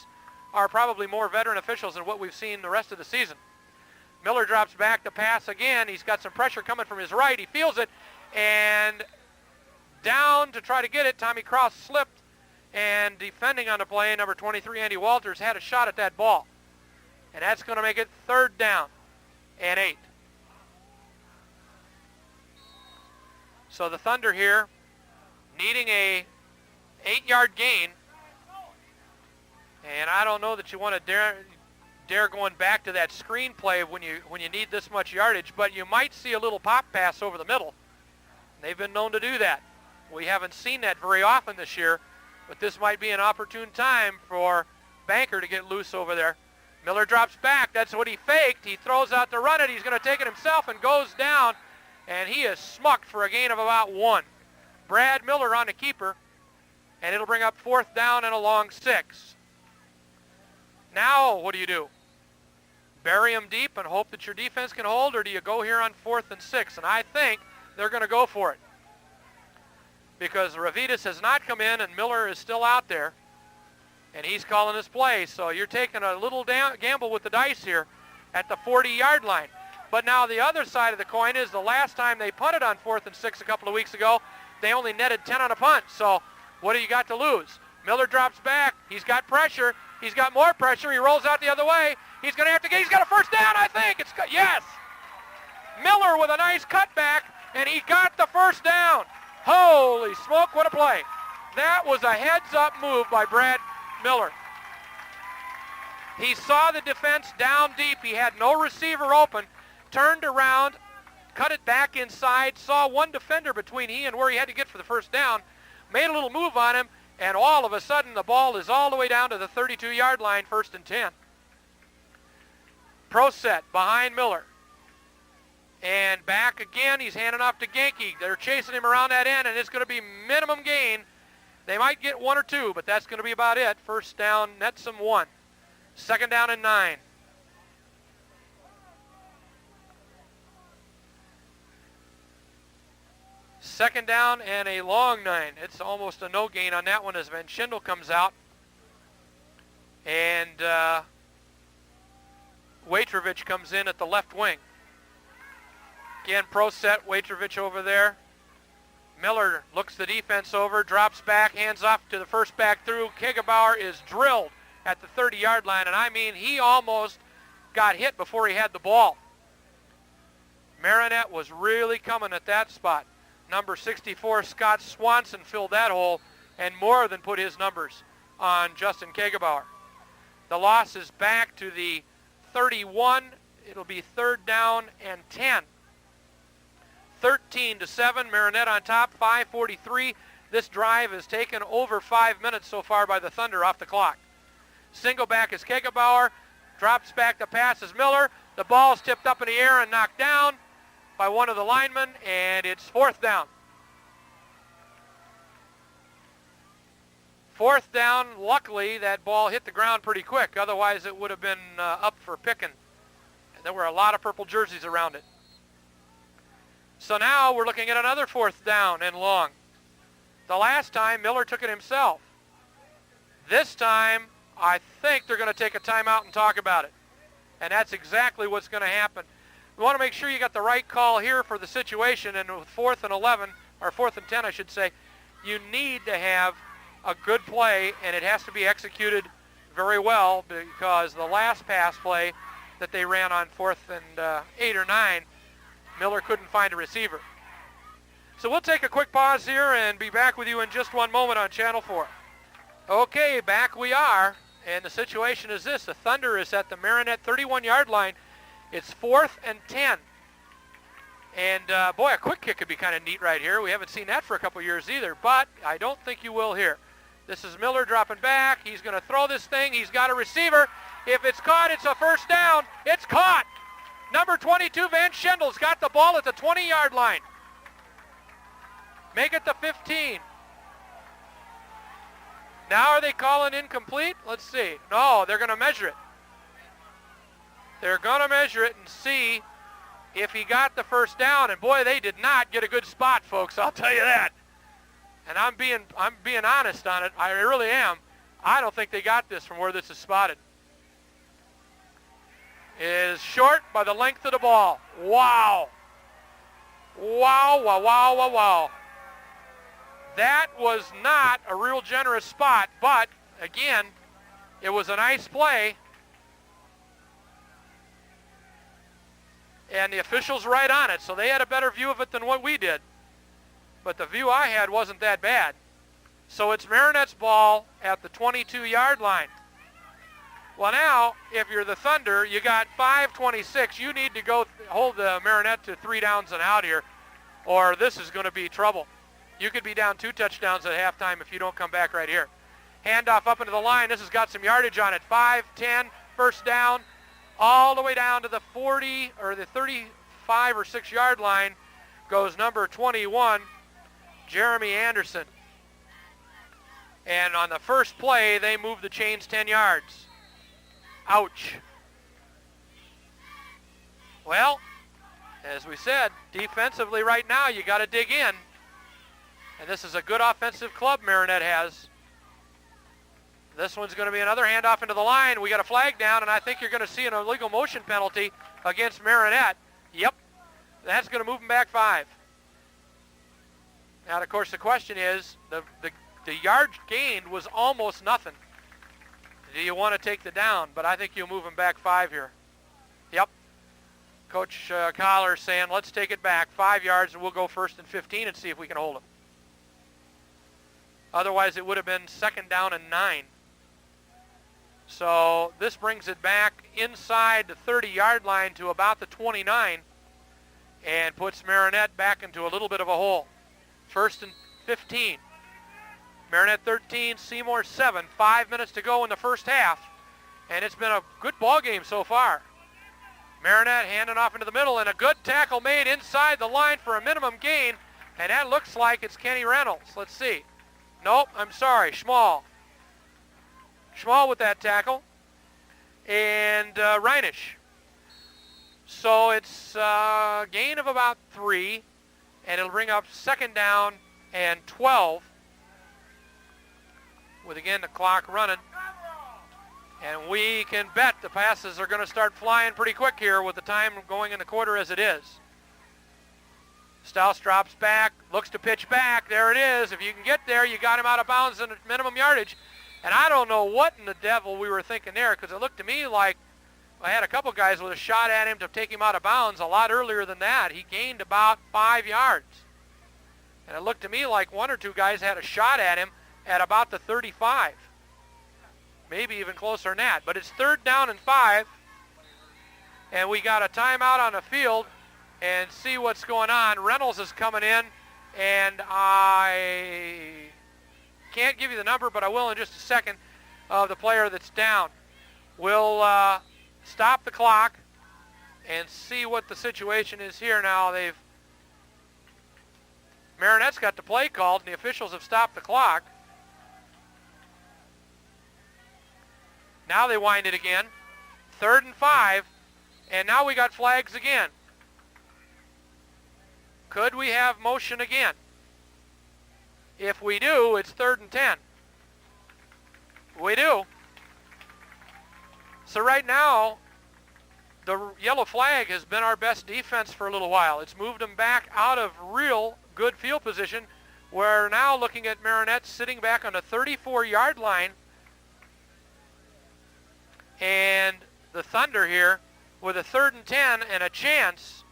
are probably more veteran officials than what we've seen the rest of the season. Miller drops back to pass again. He's got some pressure coming from his right. He feels it, and down to try to get it. Tommy Cross slipped, and defending on the play, number 23, Andy Walters, had a shot at that ball. And that's going to make it 3rd down and 8. So the Thunder here needing a 8-yard gain. And I don't know that you want to dare going back to that screen play when you need this much yardage, but you might see a little pop pass over the middle. They've been known to do that. We haven't seen that very often this year, but this might be an opportune time for Banker to get loose over there. Miller drops back. That's what he faked. He throws out to run it. He's going to take it himself and goes down, and he is smucked for a gain of about 1. Brad Miller on the keeper, and it'll bring up 4th down and a long 6. Now, what do? Bury him deep and hope that your defense can hold, or do you go here on 4th and 6? And I think they're going to go for it, because Ravitas has not come in and Miller is still out there, and he's calling his play. So you're taking a little gamble with the dice here at the 40-yard line. But now the other side of the coin is the last time they punted on 4th and 6 a couple of weeks ago, they only netted 10 on a punt. So what do you got to lose? Miller drops back. He's got pressure. He's got more pressure. He rolls out the other way. He's going to have to get, he's got a 1st down, I think. Yes. Miller with a nice cutback, and he got the 1st down. Holy smoke, what a play. That was a heads-up move by Brad Miller. He saw the defense down deep. He had no receiver open, turned around, cut it back inside, saw one defender between he and where he had to get for the 1st down, made a little move on him, and all of a sudden the ball is all the way down to the 32-yard line, 1st and 10. Pro set behind Miller. And back again, he's handing off to Genke. They're chasing him around that end, and it's going to be minimum gain. They might get 1 or 2, but that's going to be about it. 1st down, nets them 1. 2nd down and 9. Second down and a long 9. It's almost a no gain on that one as Van Schindel comes out. And Waitrevich comes in at the left wing. Again, pro set, Waitrevich over there. Miller looks the defense over, drops back, hands off to the 1st back through. Kegebauer is drilled at the 30-yard line, and I mean, he almost got hit before he had the ball. Marinette was really coming at that spot. Number 64, Scott Swanson, filled that hole and more than put his numbers on Justin Kegebauer. The loss is back to the 31. It'll be 3rd down and 10. 13-7, Marinette on top, 5:43. This drive has taken over 5 minutes so far by the Thunder off the clock. Single back is Kegebauer, drops back to pass is Miller. The ball's tipped up in the air and knocked down by one of the linemen, and it's 4th down. 4th down, luckily that ball hit the ground pretty quick, otherwise it would have been up for picking. And there were a lot of purple jerseys around it. So now we're looking at another 4th down and long. The last time Miller took it himself. This time I think they're going to take a timeout and talk about it. And that's exactly what's going to happen. We want to make sure you got the right call here for the situation, and with 4th and 11, or 4th and 10 I should say, you need to have a good play, and it has to be executed very well, because the last pass play that they ran on 4th and 8 or 9, Miller couldn't find a receiver. So we'll take a quick pause here and be back with you in just one moment on Channel 4. Okay, back we are, and the situation is this. The Thunder is at the Marinette 31-yard line. It's 4th and 10. And boy, a quick kick could be kind of neat right here. We haven't seen that for a couple years either, but I don't think you will here. This is Miller dropping back. He's going to throw this thing. He's got a receiver. If it's caught, it's a 1st down. It's caught. Number 22, Van Schindel's got the ball at the 20-yard line. Make it the 15. Now are they calling incomplete? Let's see. No, they're going to measure it. They're going to measure it and see if he got the 1st down. And boy, they did not get a good spot, folks. I'll tell you that. And I'm being honest on it. I really am. I don't think they got this from where this is spotted. Is short by the length of the ball. Wow. Wow, wow, wow, wow, wow. That was not a real generous spot, but again, it was a nice play. And the officials right on it, so they had a better view of it than what we did. But the view I had wasn't that bad. So it's Marinette's ball at the 22-yard line. Well, now, if you're the Thunder, you got 5:26. You need to go hold the Marinette to 3 downs and out here, or this is going to be trouble. You could be down 2 touchdowns at halftime if you don't come back right here. Handoff up into the line. This has got some yardage on it. 5, 10, first down, all the way down to the 40 or the 35 or 6 yard line goes number 21, Jeremy Anderson. And on the first play, they move the chains 10 yards. Ouch. Well, as we said, defensively right now, you got to dig in. And this is a good offensive club Marinette has. This one's going to be another handoff into the line. We got a flag down, and I think you're going to see an illegal motion penalty against Marinette. Yep, that's going to move them back 5. Now, of course, the question is, the yard gained was almost nothing. Do you want to take the down? But I think you'll move them back 5 here. Yep. Coach Collar saying, let's take it back 5 yards, and we'll go 1st and 15 and see if we can hold them. Otherwise, it would have been 2nd down and 9. So this brings it back inside the 30-yard line to about the 29 and puts Marinette back into a little bit of a hole. 1st and 15. Marinette 13, Seymour 7. 5 minutes to go in the first half. And it's been a good ball game so far. Marinette handing off into the middle, and a good tackle made inside the line for a minimum gain. And that looks like it's Kenny Reynolds. Let's see. Nope, I'm sorry, Schmall. Schmall with that tackle. And Reinisch. So it's a gain of about 3, and it'll bring up 2nd down and 12. With, again, the clock running. And we can bet the passes are going to start flying pretty quick here with the time going in the quarter as it is. Stouse drops back, looks to pitch back. There it is. If you can get there, you got him out of bounds in minimum yardage. And I don't know what in the devil we were thinking there, because it looked to me like I had a couple guys with a shot at him to take him out of bounds a lot earlier than that. He gained about 5 yards. And it looked to me like 1 or 2 guys had a shot at him at about the 35. Maybe even closer than that. But it's 3rd down and 5. And we got a timeout on the field. And see what's going on. Reynolds is coming in, and I can't give you the number, but I will in just a second, of the player that's down. We'll stop the clock and see what the situation is here now. Marinette's got the play called, and the officials have stopped the clock. Now they wind it again. 3rd and 5, and now we got flags again. Could we have motion again? If we do, it's 3rd and 10. We do. So right now, the yellow flag has been our best defense for a little while. It's moved them back out of real good field position. We're now looking at Marinette sitting back on the 34-yard line. And the Thunder here with a 3rd and 10 and a chance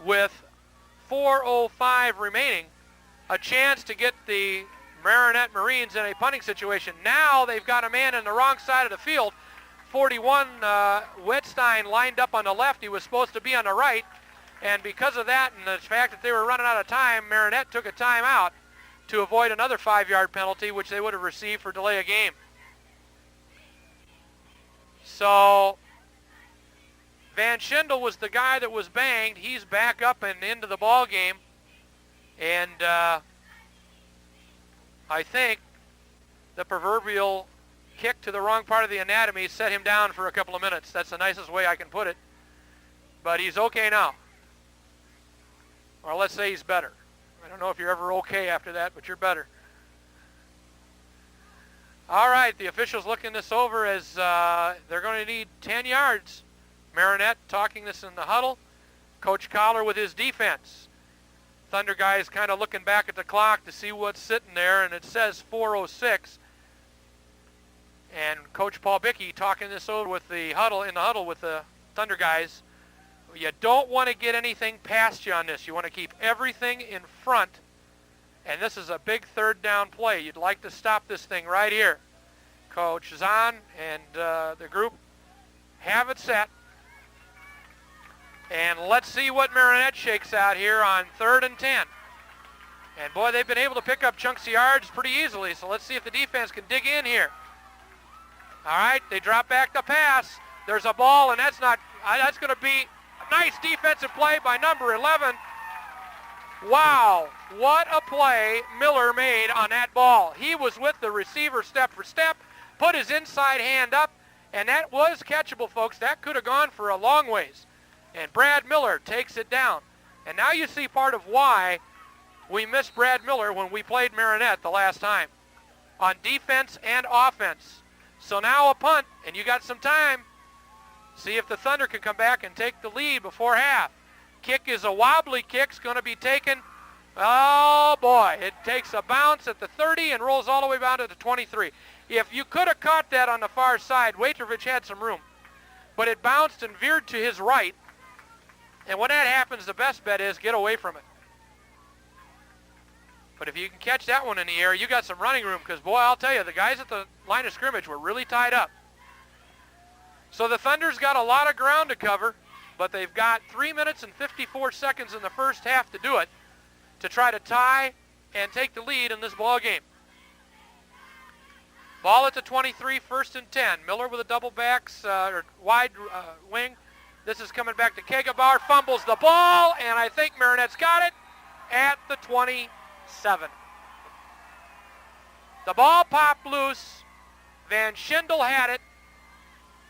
with 4:05 remaining, a chance to get the Marinette Marines in a punting situation. Now they've got a man on the wrong side of the field. 41, Wittstein lined up on the left. He was supposed to be on the right. And because of that and the fact that they were running out of time, Marinette took a timeout to avoid another 5-yard penalty, which they would have received for delay of game. So Van Schindel was the guy that was banged. He's back up and into the ball game. And I think the proverbial kick to the wrong part of the anatomy set him down for a couple of minutes. That's the nicest way I can put it. But he's okay now. Or let's say he's better. I don't know if you're ever okay after that, but you're better. All right, the officials looking this over as they're going to need 10 yards. Marinette talking this in the huddle. Coach Collar with his defense. Thunder guys kind of looking back at the clock to see what's sitting there, and it says 4:06. And Coach Paul Bickey talking this over with the huddle, in the huddle with the Thunder guys. You don't want to get anything past you on this. You want to keep everything in front. And this is a big third down play. You'd like to stop this thing right here. Coach Zahn and the group have it set. And let's see what Marinette shakes out here on 3rd and 10. And boy, they've been able to pick up chunks of yards pretty easily. So let's see if the defense can dig in here. All right, they drop back the pass. There's a ball, and that's going to be a nice defensive play by number 11. Wow, what a play Miller made on that ball. He was with the receiver step for step, put his inside hand up, and that was catchable, folks. That could have gone for a long ways. And Brad Miller takes it down. And now you see part of why we missed Brad Miller when we played Marinette the last time, on defense and offense. So now a punt, and you got some time. See if the Thunder can come back and take the lead before half. Kick is a wobbly kick. It's going to be taken. Oh, boy. It takes a bounce at the 30 and rolls all the way down to the 23. If you could have caught that on the far side, Waitrevich had some room. But it bounced and veered to his right. And when that happens, the best bet is get away from it. But if you can catch that one in the air, you got some running room because, boy, I'll tell you, the guys at the line of scrimmage were really tied up. So the Thunder's got a lot of ground to cover, but they've got 3 minutes and 54 seconds in the first half to do it, to try to tie and take the lead in this ball game. Ball at the 23, 1st and 10. Miller with a double backs, or wide wing. This is coming back to Kegebaur, fumbles the ball, and I think Marinette's got it at the 27. The ball popped loose. Van Schindel had it,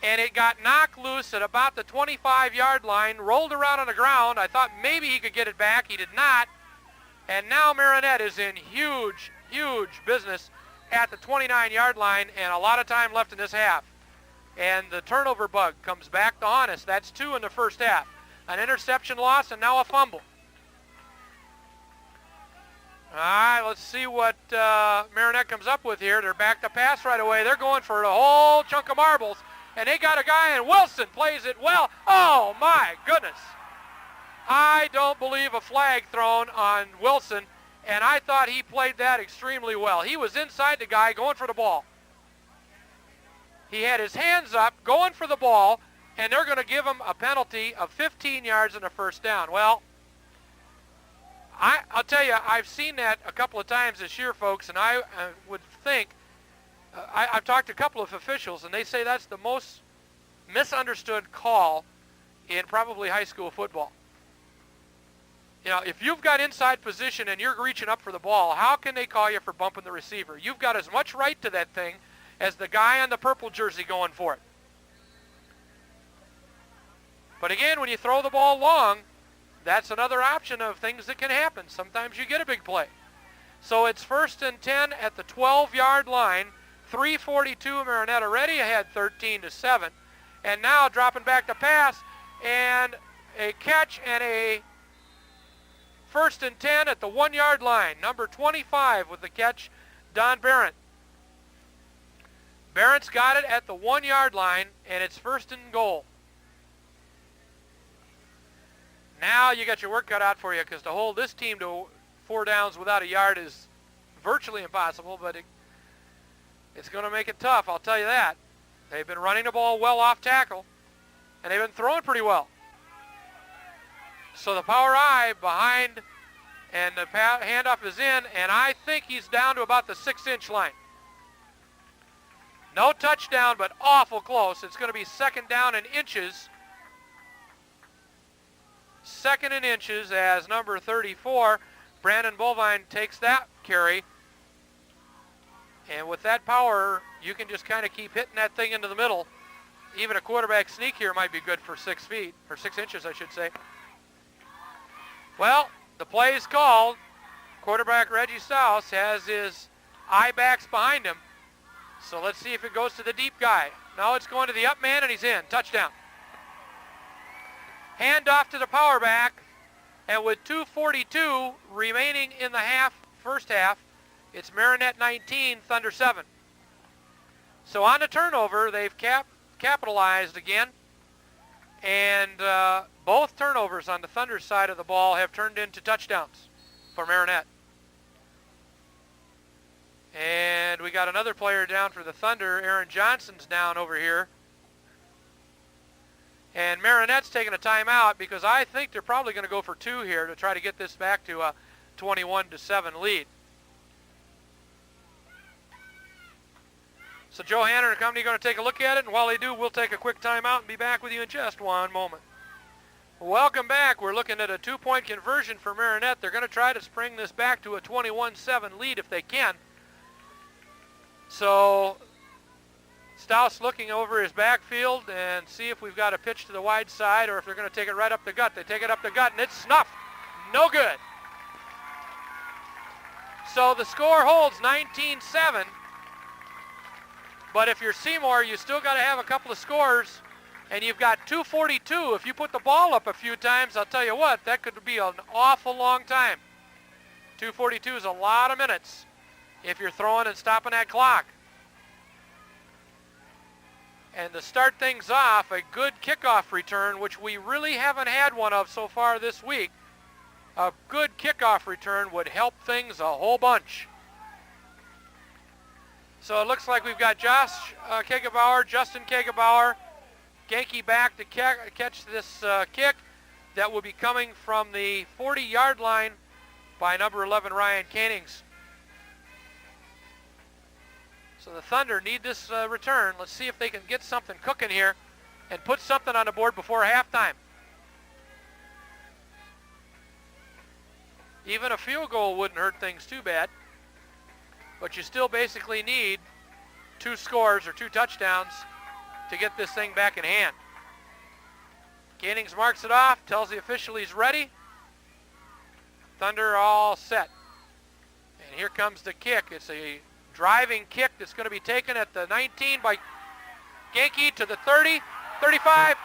and it got knocked loose at about the 25-yard line, rolled around on the ground. I thought maybe he could get it back. He did not. And now Marinette is in huge, huge business at the 29-yard line, and a lot of time left in this half. And the turnover bug comes back to haunt us. That's 2 in the first half. An interception loss and now a fumble. All right, let's see what Marinette comes up with here. They're back to pass right away. They're going for a whole chunk of marbles. And they got a guy, and Wilson plays it well. Oh, my goodness. I don't believe a flag thrown on Wilson, and I thought he played that extremely well. He was inside the guy going for the ball. He had his hands up, going for the ball, and they're going to give him a penalty of 15 yards and a first down. Well, I'll tell you, I've seen that a couple of times this year, folks, and I would think, I've talked to a couple of officials, and they say that's the most misunderstood call in probably high school football. You know, if you've got inside position and you're reaching up for the ball, how can they call you for bumping the receiver? You've got as much right to that thing as the guy on the purple jersey going for it. But again, when you throw the ball long, that's another option of things that can happen. Sometimes you get a big play. So it's 1st and 10 at the 12-yard line. 3:42, Marinette already ahead 13-7. And now dropping back to pass, and a catch and a 1st and 10 at the 1-yard line. Number 25 with the catch, Don Barrett. Barrett's got it at the 1-yard line, and it's 1st and goal. Now you got your work cut out for you, because to hold this team to 4 downs without a yard is virtually impossible, but it's going to make it tough, I'll tell you that. They've been running the ball well off tackle, and they've been throwing pretty well. So the power I behind, and the handoff is in, and I think he's down to about the 6-inch line. No touchdown, but awful close. It's going to be 2nd down in inches. 2nd and inches as number 34, Brandon Bovine, takes that carry. And with that power, you can just kind of keep hitting that thing into the middle. Even a quarterback sneak here might be good for 6 feet, or 6 inches, I should say. Well, the play is called. Quarterback Reggie Stouse has his eye backs behind him. So let's see if it goes to the deep guy. Now it's going to the up man, and he's in. Touchdown. Hand off to the power back, and with 2:42 remaining in the first half, it's Marinette 19, Thunder 7. So on the turnover, they've capitalized again, and both turnovers on the Thunder side of the ball have turned into touchdowns for Marinette. And we got another player down for the Thunder. Aaron Johnson's down over here. And Marinette's taking a timeout because I think they're probably going to go for 2 here to try to get this back to a 21-7 lead. So Joe Hanner and company are going to take a look at it, and while they do, we'll take a quick timeout and be back with you in just one moment. Welcome back. We're looking at a 2-point conversion for Marinette. They're going to try to spring this back to a 21-7 lead if they can. So Stouse looking over his backfield and see if we've got a pitch to the wide side or if they're going to take it right up the gut. They take it up the gut, and it's snuffed. No good. So the score holds 19-7. But if you're Seymour, you still got to have a couple of scores, and you've got 2:42. If you put the ball up a few times, I'll tell you what, that could be an awful long time. 2:42 is a lot of minutes if you're throwing and stopping that clock. And to start things off, a good kickoff return, which we really haven't had one of so far this week. A good kickoff return would help things a whole bunch. So it looks like we've got Justin Kegebauer, Genki back to catch this kick that will be coming from the 40-yard line by number 11, Ryan Canings. So the Thunder need this return. Let's see if they can get something cooking here and put something on the board before halftime. Even a field goal wouldn't hurt things too bad, but you still basically need 2 scores or 2 touchdowns to get this thing back in hand. Canings marks it off, tells the official he's ready. Thunder all set. And here comes the kick. It's a driving kick that's going to be taken at the 19 by Genki to the 30, 35,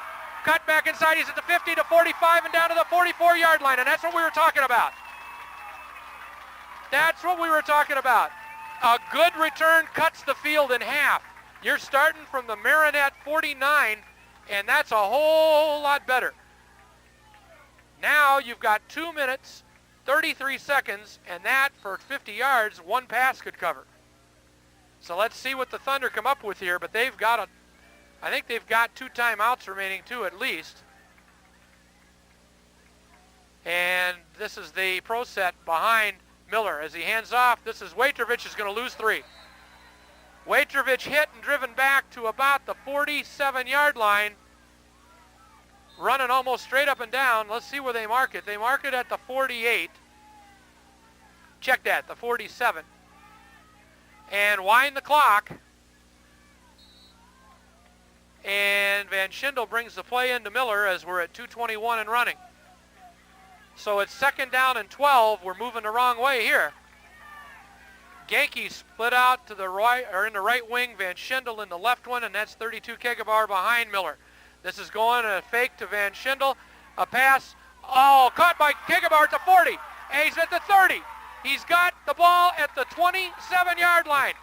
cut back inside. He's at the 50 to 45 and down to the 44-yard line, and that's what we were talking about. That's what we were talking about. A good return cuts the field in half. You're starting from the Marinette 49, and that's a whole lot better. Now you've got 2 minutes, 33 seconds, and that for 50 yards, 1 pass could cover. So let's see what the Thunder come up with here, but they've got I think they've got 2 timeouts remaining too at least. And this is the pro set behind Miller. As he hands off, this is Waitrovic is going to lose 3. Waitrovic hit and driven back to about the 47-yard line, running almost straight up and down. Let's see where they mark it. They mark it at the 48. Check that, the 47. And wind the clock. And Van Schindel brings the play into Miller as we're at 2:21 and running. So it's 2nd down and 12. We're moving the wrong way here. Genki split out to the right, or in the right wing, Van Schindel in the left one, and that's 32 Kegebauer behind Miller. This is going a fake to Van Schindel. A pass, caught by Kegebauer at the 40. And he's at the 30. He's got the ball at the 27-yard line.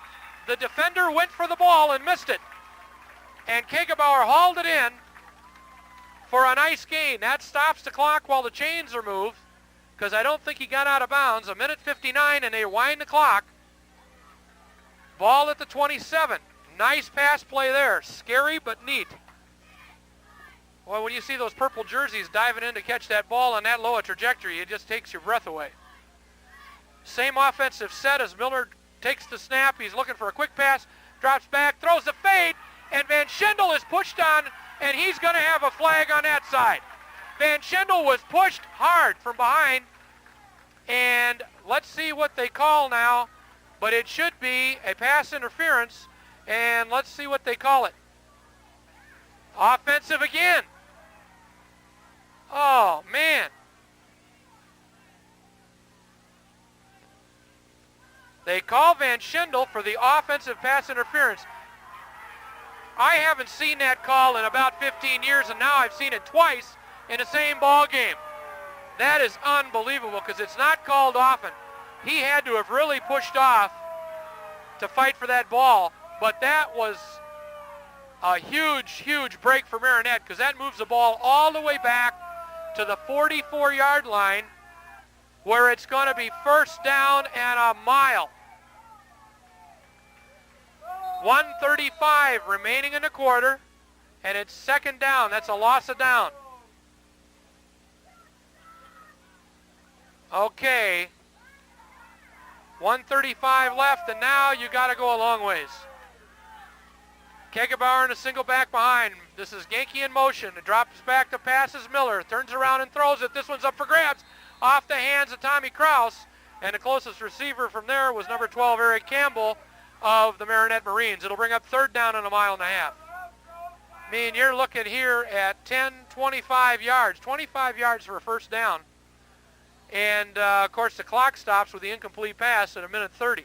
The defender went for the ball and missed it. And Kegebauer hauled it in for a nice gain. That stops the clock while the chains are moved, because I don't think he got out of bounds. 1:59, and they wind the clock. Ball at the 27. Nice pass play there. Scary but neat. Well, when you see those purple jerseys diving in to catch that ball on that low a trajectory, it just takes your breath away. Same offensive set as Miller takes the snap. He's looking for a quick pass, drops back, throws the fade, and Van Schindel is pushed on, and he's going to have a flag on that side. Van Schindel was pushed hard from behind, and let's see what they call now, but it should be a pass interference, and let's see what they call it. Offensive again. Oh, man. They call Van Schindel for the offensive pass interference. I haven't seen that call in about 15 years, and now I've seen it twice in the same ball game. That is unbelievable because it's not called often. He had to have really pushed off to fight for that ball, but that was a huge, huge break for Marinette because that moves the ball all the way back to the 44-yard line where it's going to be first down and a mile. 1:35 remaining in the quarter, and it's second down. That's a loss of down. Okay. 1:35 left, and now you got to go a long ways. Kegebauer in a single back behind. This is Genke in motion. It drops back to passes Miller. Turns around and throws it. This one's up for grabs. Off the hands of Tommy Kraus. And the closest receiver from there was number 12, Eric Campbell of the Marinette Marines. It'll bring up third down and a mile and a half. I mean, you're looking here at 10, 25 yards. 25 yards for a first down. And, of course, the clock stops with the incomplete pass at 1:30.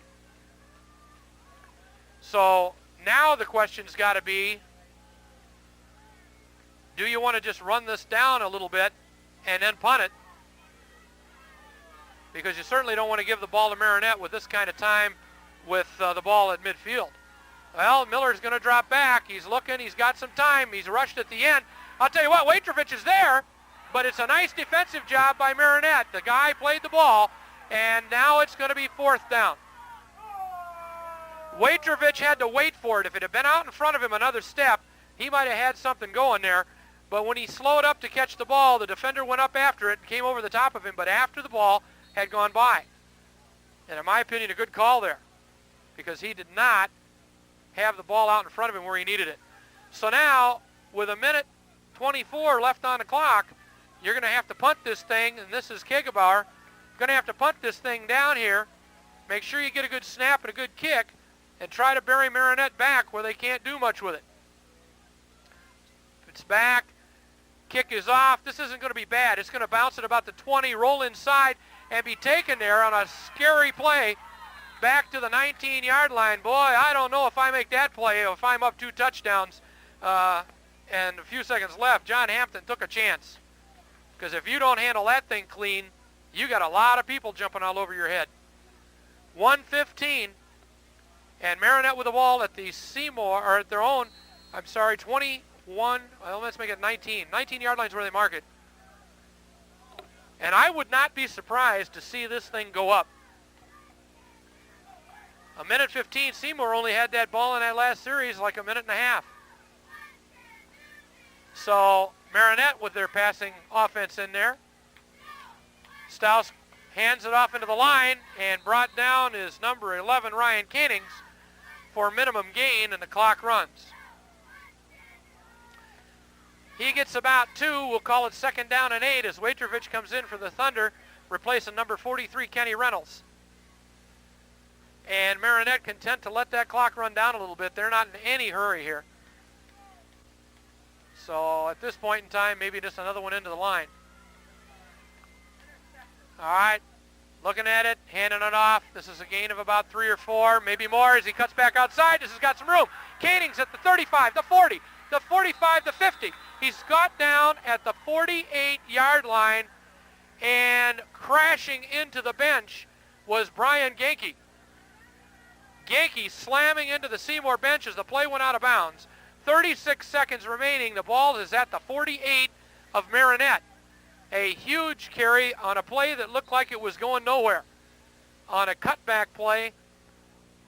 So now the question's got to be, do you want to just run this down a little bit and then punt it? Because you certainly don't want to give the ball to Marinette with this kind of time with the ball at midfield. Well, Miller's going to drop back. He's looking. He's got some time. He's rushed at the end. I'll tell you what, Waitrevich is there, but it's a nice defensive job by Marinette. The guy played the ball, and now it's going to be fourth down. Waitrevich had to wait for it. If it had been out in front of him another step, he might have had something going there. But when he slowed up to catch the ball, the defender went up after it and came over the top of him, but after the ball had gone by. And in my opinion, a good call there because he did not have the ball out in front of him where he needed it. So now, with 1:24 left on the clock, you're going to have to punt this thing, and this is Kegebauer. You're going to have to punt this thing down here, make sure you get a good snap and a good kick, and try to bury Marinette back where they can't do much with it. It's back. Kick is off. This isn't going to be bad. It's going to bounce at about the 20, roll inside, and be taken there on a scary play back to the 19-yard line. Boy, I don't know if I make that play, if I'm up 2 touchdowns and a few seconds left. John Hampton took a chance because if you don't handle that thing clean, you got a lot of people jumping all over your head. 1:15, and Marinette with the ball at the Seymour, or at their own, 21, well, let's make it 19. 19-yard line's where they mark it. And I would not be surprised to see this thing go up. 1:15, Seymour only had that ball in that last series like 1.5 minutes. So Marinette with their passing offense in there. Stouse hands it off into the line, and brought down is number 11, Ryan Canings, for minimum gain, and the clock runs. He gets about 2. We'll call it second down and 8 as Waitrevich comes in for the Thunder, replacing number 43, Kenny Reynolds. And Marinette content to let that clock run down a little bit. They're not in any hurry here. So at this point in time, maybe just another one into the line. All right, looking at it, handing it off. This is a gain of about 3 or 4, maybe more as he cuts back outside. This has got some room. Canings at the 35, the 40, the 45, the 50. He's got down at the 48-yard line, and crashing into the bench was Brian Genke. Genke slamming into the Seymour bench as the play went out of bounds. 36 seconds remaining. The ball is at the 48 of Marinette. A huge carry on a play that looked like it was going nowhere. On a cutback play,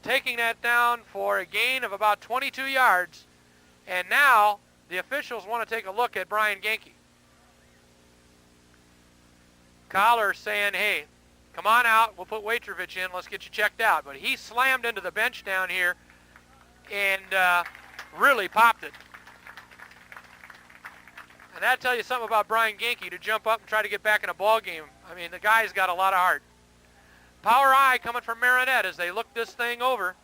taking that down for a gain of about 22 yards. And now the officials want to take a look at Brian Genke. Collar saying, hey, come on out. We'll put Waitrevich in. Let's get you checked out. But he slammed into the bench down here and really popped it. And that'll tell you something about Brian Genke, to jump up and try to get back in a ball game. I mean, the guy's got a lot of heart. Power eye coming from Marinette as they look this thing over.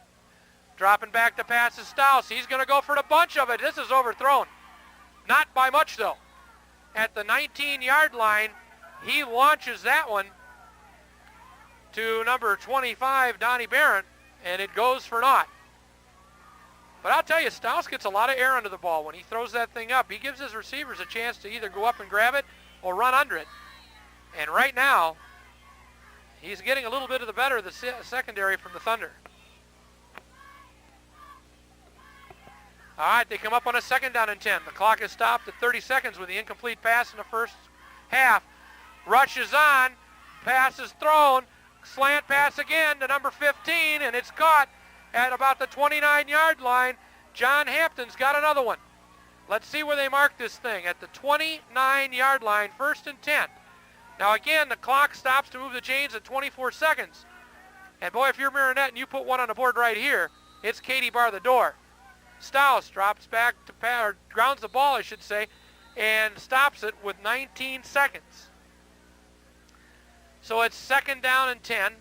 Dropping back to pass is Stouse. He's going to go for the bunch of it. This is overthrown. Not by much, though. At the 19-yard line, he launches that one to number 25, Donnie Barron, and it goes for naught. But I'll tell you, Stouse gets a lot of air under the ball. When he throws that thing up, he gives his receivers a chance to either go up and grab it or run under it. And right now, he's getting a little bit of the better of the secondary from the Thunder. All right, they come up on a 2nd down and 10. The clock is stopped at 30 seconds with the incomplete pass in the first half. Rush is on. Pass is thrown. Slant pass again to number 15, and it's caught at about the 29-yard line. John Hampton's got another one. Let's see where they mark this thing. At the 29-yard line, 1st and 10. Now again, the clock stops to move the chains at 24 seconds. And boy, if you're Marinette and you put one on the board right here, it's Katie bar the door. Stouse drops back to or grounds the ball, I should say, and stops it with 19 seconds. So it's 2nd down and 10.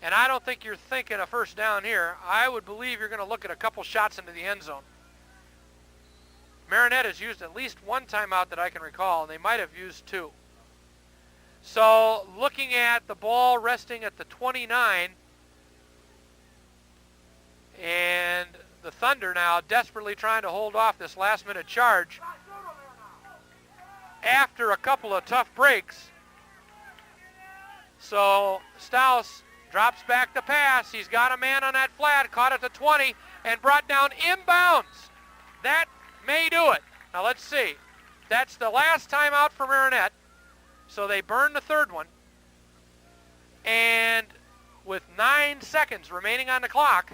And I don't think you're thinking a 1st down here. I would believe you're going to look at a couple shots into the end zone. Marinette has used at least one timeout that I can recall, and they might have used 2. So looking at the ball resting at the 29, and the Thunder now desperately trying to hold off this last-minute charge after a couple of tough breaks. So Stouse drops back the pass. He's got a man on that flat, caught at the 20, and brought down inbounds. That may do it. Now let's see. That's the last timeout for Marinette. So they burn the 3rd one. And with 9 seconds remaining on the clock,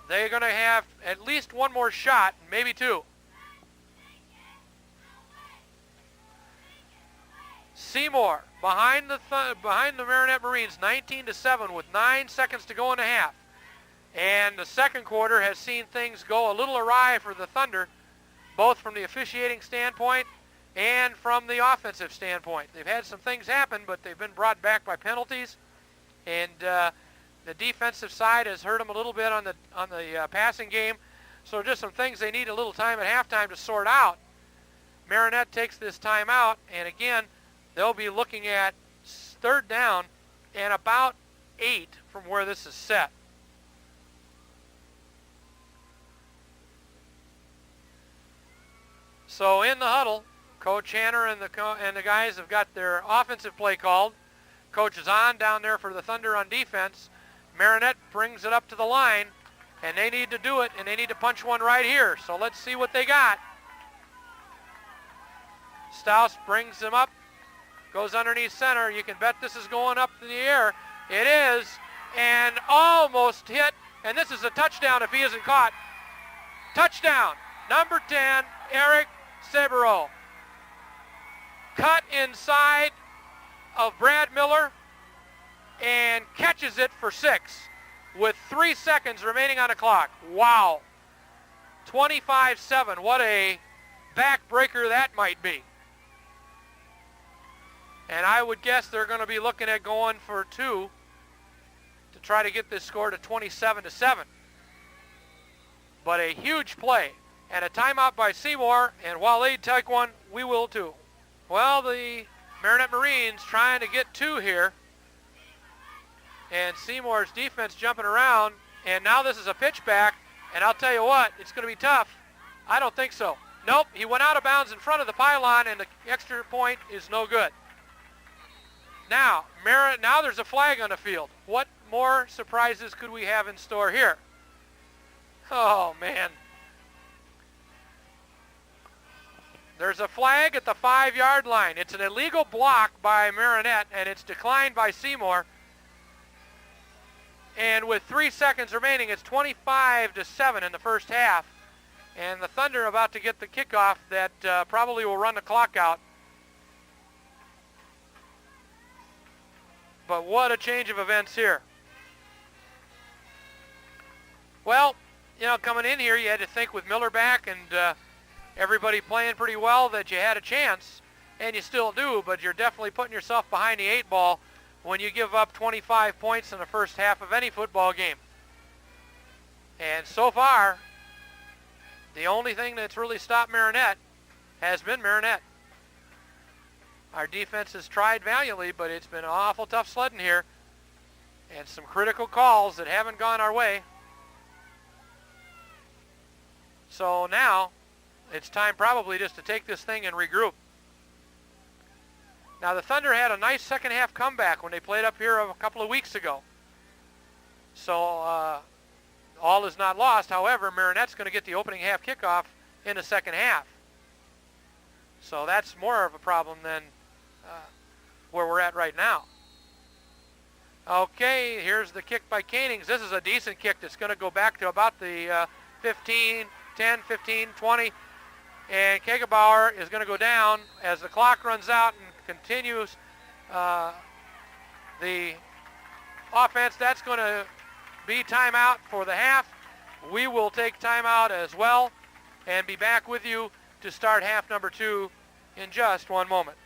they're going to have at least one more shot, maybe 2. Seymour behind the Marinette Marines, 19-7 with 9 seconds to go in the half. And the 2nd quarter has seen things go a little awry for the Thunder, both from the officiating standpoint and from the offensive standpoint. They've had some things happen, but they've been brought back by penalties. And the defensive side has hurt them a little bit on the passing game. So just some things they need a little time at halftime to sort out. Marinette takes this time out, and again, they'll be looking at 3rd down and about 8 from where this is set. So in the huddle, Coach Hanner and the guys have got their offensive play called. Coach is on down there for the Thunder on defense. Marinette brings it up to the line, and they need to do it, and they need to punch one right here. So let's see what they got. Stouse brings him up, goes underneath center. You can bet this is going up in the air. It is, and almost hit, and this is a touchdown if he isn't caught. Touchdown, number 10, Eric Sabero. Cut inside of Brad Miller and catches it for 6 with 3 seconds remaining on the clock. Wow. 25-7. What a backbreaker that might be. And I would guess they're going to be looking at going for 2 to try to get this score to 27-7. But a huge play. And a timeout by Seymour, and while they take one, we will too. Well, the Marinette Marines trying to get 2 here. And Seymour's defense jumping around, and now this is a pitch back, and I'll tell you what, it's going to be tough. I don't think so. Nope, he went out of bounds in front of the pylon, and the extra point is no good. Now there's a flag on the field. What more surprises could we have in store here? Oh, man. There's a flag at the 5-yard line. It's an illegal block by Marinette, and it's declined by Seymour. And with 3 seconds remaining, it's 25-7 in the first half. And the Thunder about to get the kickoff that probably will run the clock out. But what a change of events here. Well, you know, coming in here, you had to think with Miller back and everybody playing pretty well that you had a chance, and you still do, but you're definitely putting yourself behind the 8 ball when you give up 25 points in the first half of any football game. And so far, the only thing that's really stopped Marinette has been Marinette. Our defense has tried valiantly, but it's been awful tough sledding here and some critical calls that haven't gone our way. So now it's time probably just to take this thing and regroup. Now the Thunder had a nice second half comeback when they played up here a couple of weeks ago. So all is not lost. However, Marinette's going to get the opening half kickoff in the second half. So that's more of a problem than where we're at right now. Okay, here's the kick by Koenings. This is a decent kick that's going to go back to about the 15, 10, 15, 20. And Kegelbauer is going to go down as the clock runs out and continues the offense. That's going to be timeout for the half. We will take timeout as well and be back with you to start half number 2 in just one moment.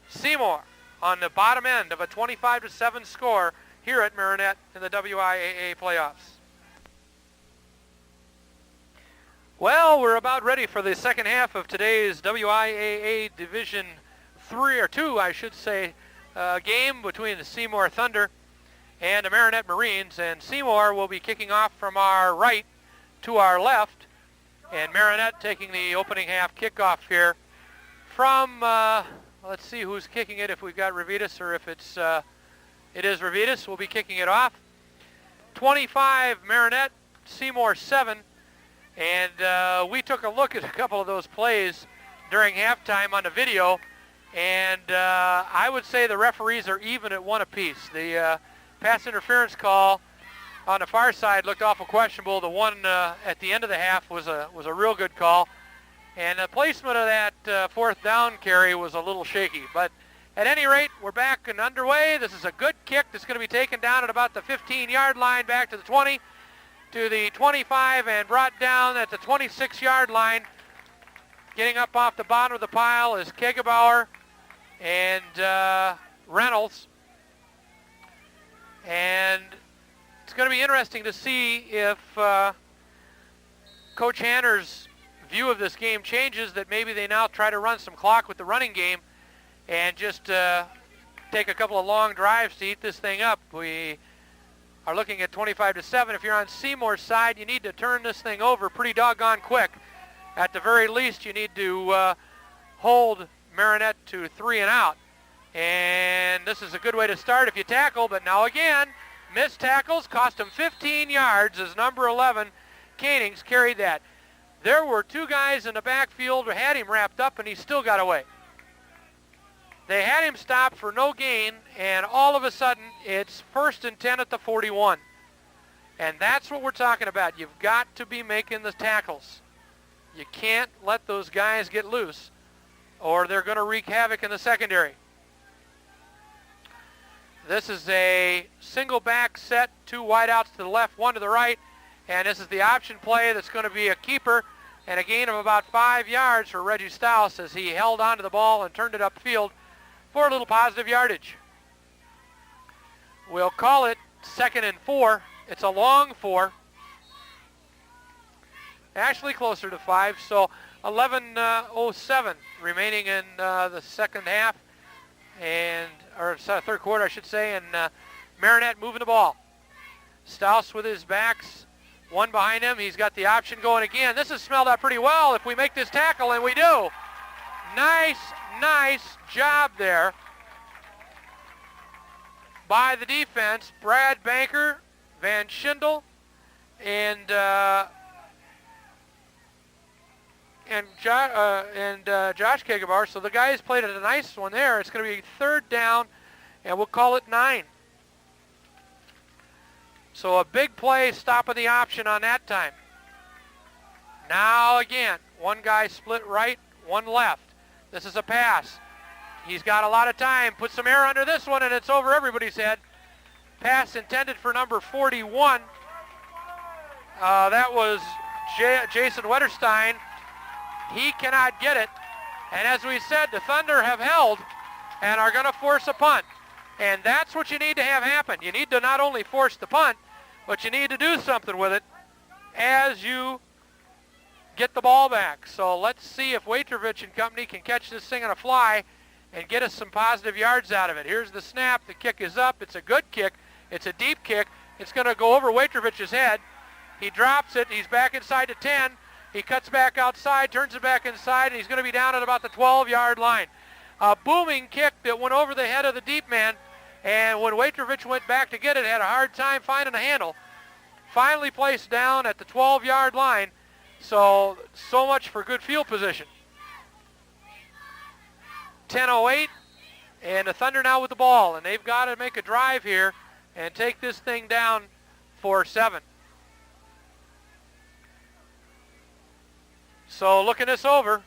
Seymour on the bottom end of a 25-7 score here at Marinette in the WIAA playoffs. Well, we're about ready for the second half of today's WIAA Division 3, or 2, I should say, game between the Seymour Thunder and the Marinette Marines. And Seymour will be kicking off from our right to our left, and Marinette taking the opening half kickoff here from, let's see who's kicking it, if we've got Revitas or if it is Revitas. We'll be kicking it off. 25 Marinette, Seymour 7. And we took a look at a couple of those plays during halftime on the video, and I would say the referees are even at 1 apiece. The pass interference call on the far side looked awful questionable. The one at the end of the half was a real good call, and the placement of that fourth down carry was a little shaky. But at any rate, we're back and underway. This is a good kick that's going to be taken down at about the 15-yard line, back to the 20. To the 25 and brought down at the 26-yard line. Getting up off the bottom of the pile is Kegelbauer and Reynolds. And it's going to be interesting to see if Coach Hanner's view of this game changes, that maybe they now try to run some clock with the running game and just take a couple of long drives to eat this thing up. We are looking at 25-7. If you're on Seymour's side, you need to turn this thing over pretty doggone quick. At the very least, you need to hold Marinette to 3 and out. And this is a good way to start if you tackle, but now again, missed tackles cost him 15 yards as number 11, Koenings, carried that. There were 2 guys in the backfield who had him wrapped up, and he still got away. They had him stopped for no gain, and all of a sudden, it's 1st and 10 at the 41. And that's what we're talking about. You've got to be making the tackles. You can't let those guys get loose, or they're going to wreak havoc in the secondary. This is a single back set, 2 wideouts to the left, 1 to the right, and this is the option play that's going to be a keeper and a gain of about 5 yards for Reggie Stouse as he held onto the ball and turned it upfield for a little positive yardage. We'll call it 2nd and 4. It's a long 4. Actually closer to 5, so 11:07 remaining in the second half, or third quarter I should say, and Marinette moving the ball. Stouse with his backs, 1 behind him. He's got the option going again. This is smelled out pretty well if we make this tackle, and we do. Nice job there by the defense. Brad Banker, Van Schindel, and Josh Kegelbauer. So the guys played a nice one there. It's going to be 3rd down, and we'll call it 9. So a big play, stop of the option on that time. Now again, 1 guy split right, 1 left. This is a pass. He's got a lot of time. Put some air under this one, and it's over everybody's head. Pass intended for number 41. That was Jason Wetterstein. He cannot get it. And as we said, the Thunder have held and are going to force a punt. And that's what you need to have happen. You need to not only force the punt, but you need to do something with it as you get the ball back. So let's see if Waitrevich and company can catch this thing on a fly and get us some positive yards out of it. Here's the snap. The kick is up. It's a good kick. It's a deep kick. It's going to go over Waitrovich's head. He drops it. He's back inside the 10. He cuts back outside, turns it back inside, and he's going to be down at about the 12-yard line. A booming kick that went over the head of the deep man, and when Waitrovich went back to get it, had a hard time finding a handle. Finally placed down at the 12-yard line, so much for good field position. 10:08, and the Thunder now with the ball, and they've got to make a drive here and take this thing down for 7. So looking this over,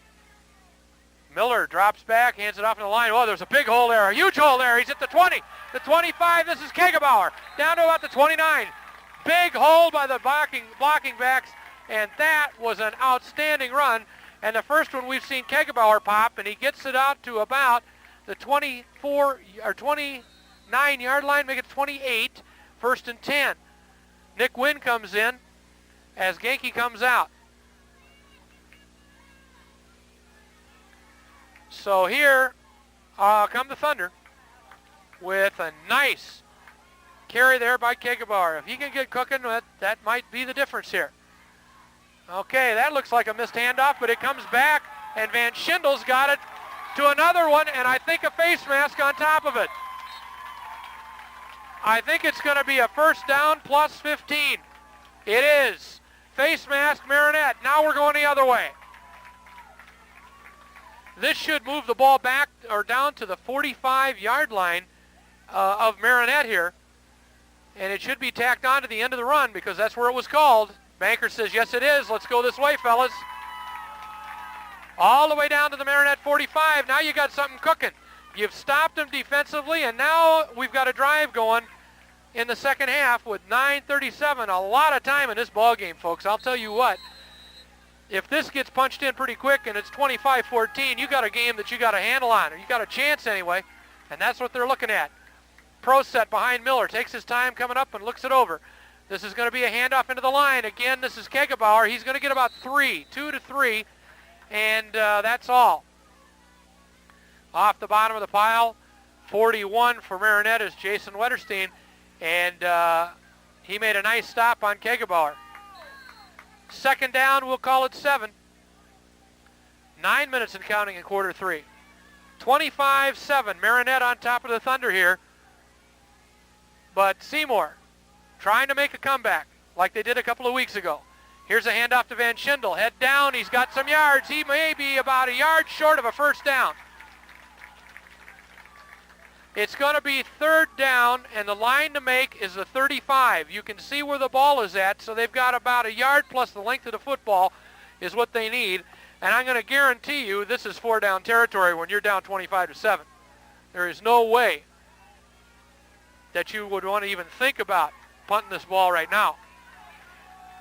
Miller drops back, hands it off in the line. Oh, there's a big hole there, a huge hole there. He's at the 20, the 25. This is Kegebauer, down to about the 29. Big hole by the blocking backs, and that was an outstanding run. And the first one we've seen Kegebauer pop, and he gets it out to about the 24 or 29-yard line, make it 28, 1st and 10. Nick Wynn comes in as Genke comes out. So here come the Thunder with a nice carry there by Kegebauer. If he can get cooking, that might be the difference here. Okay, that looks like a missed handoff, but it comes back, and Van Schindel's got it to another one, and I think a face mask on top of it. I think it's going to be a first down plus 15. It is. Face mask, Marinette. Now we're going the other way. This should move the ball back or down to the 45-yard line of Marinette here. And it should be tacked on to the end of the run because that's where it was called. Banker says, yes, it is. Let's go this way, fellas. All the way down to the Marinette 45. Now you got something cooking. You've stopped them defensively, and now we've got a drive going in the second half with 9:37. A lot of time in this ball game, folks. I'll tell you what. If this gets punched in pretty quick and it's 25-14, you got a game that you got a handle on, or you got a chance anyway, and that's what they're looking at. Pro set behind Miller, takes his time coming up and looks it over. This is going to be a handoff into the line. Again, this is Kegebauer. He's going to get about 2 to 3, and that's all. Off the bottom of the pile, 41 for Marinette is Jason Wetterstein, and he made a nice stop on Kegebauer. Second down, we'll call it 7. 9 minutes and counting in quarter 3. 25-7, Marinette on top of the Thunder here. But Seymour trying to make a comeback like they did a couple of weeks ago. Here's a handoff to Van Schendel. Head down, he's got some yards. He may be about a yard short of a first down. It's going to be 3rd down, and the line to make is the 35. You can see where the ball is at, so they've got about a yard plus the length of the football is what they need. And I'm going to guarantee you this is 4-down territory when you're down 25-7. There is no way that you would want to even think about punting this ball right now.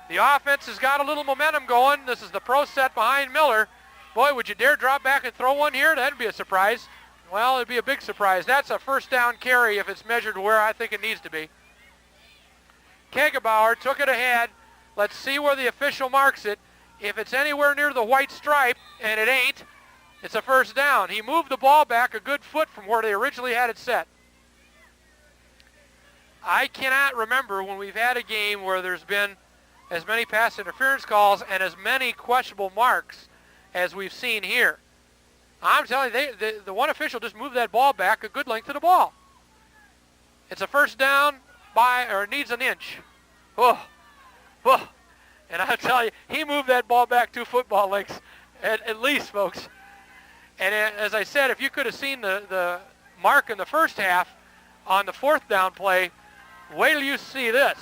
The offense has got a little momentum going. This is the pro set behind Miller. Boy, would you dare drop back and throw one here? That'd be a surprise. Well, it'd be a big surprise. That's a first down carry if it's measured to where I think it needs to be. Kegebauer took it ahead. Let's see where the official marks it. If it's anywhere near the white stripe, and it ain't, it's a first down. He moved the ball back a good foot from where they originally had it set. I cannot remember when we've had a game where there's been as many pass interference calls and as many questionable marks as we've seen here. I'm telling you, the one official just moved that ball back a good length of the ball. It's a first down or needs an inch. Oh. And I'll tell you, he moved that ball back 2 football lengths at least, folks. And as I said, if you could have seen the mark in the first half on the 4th down play, wait till you see this.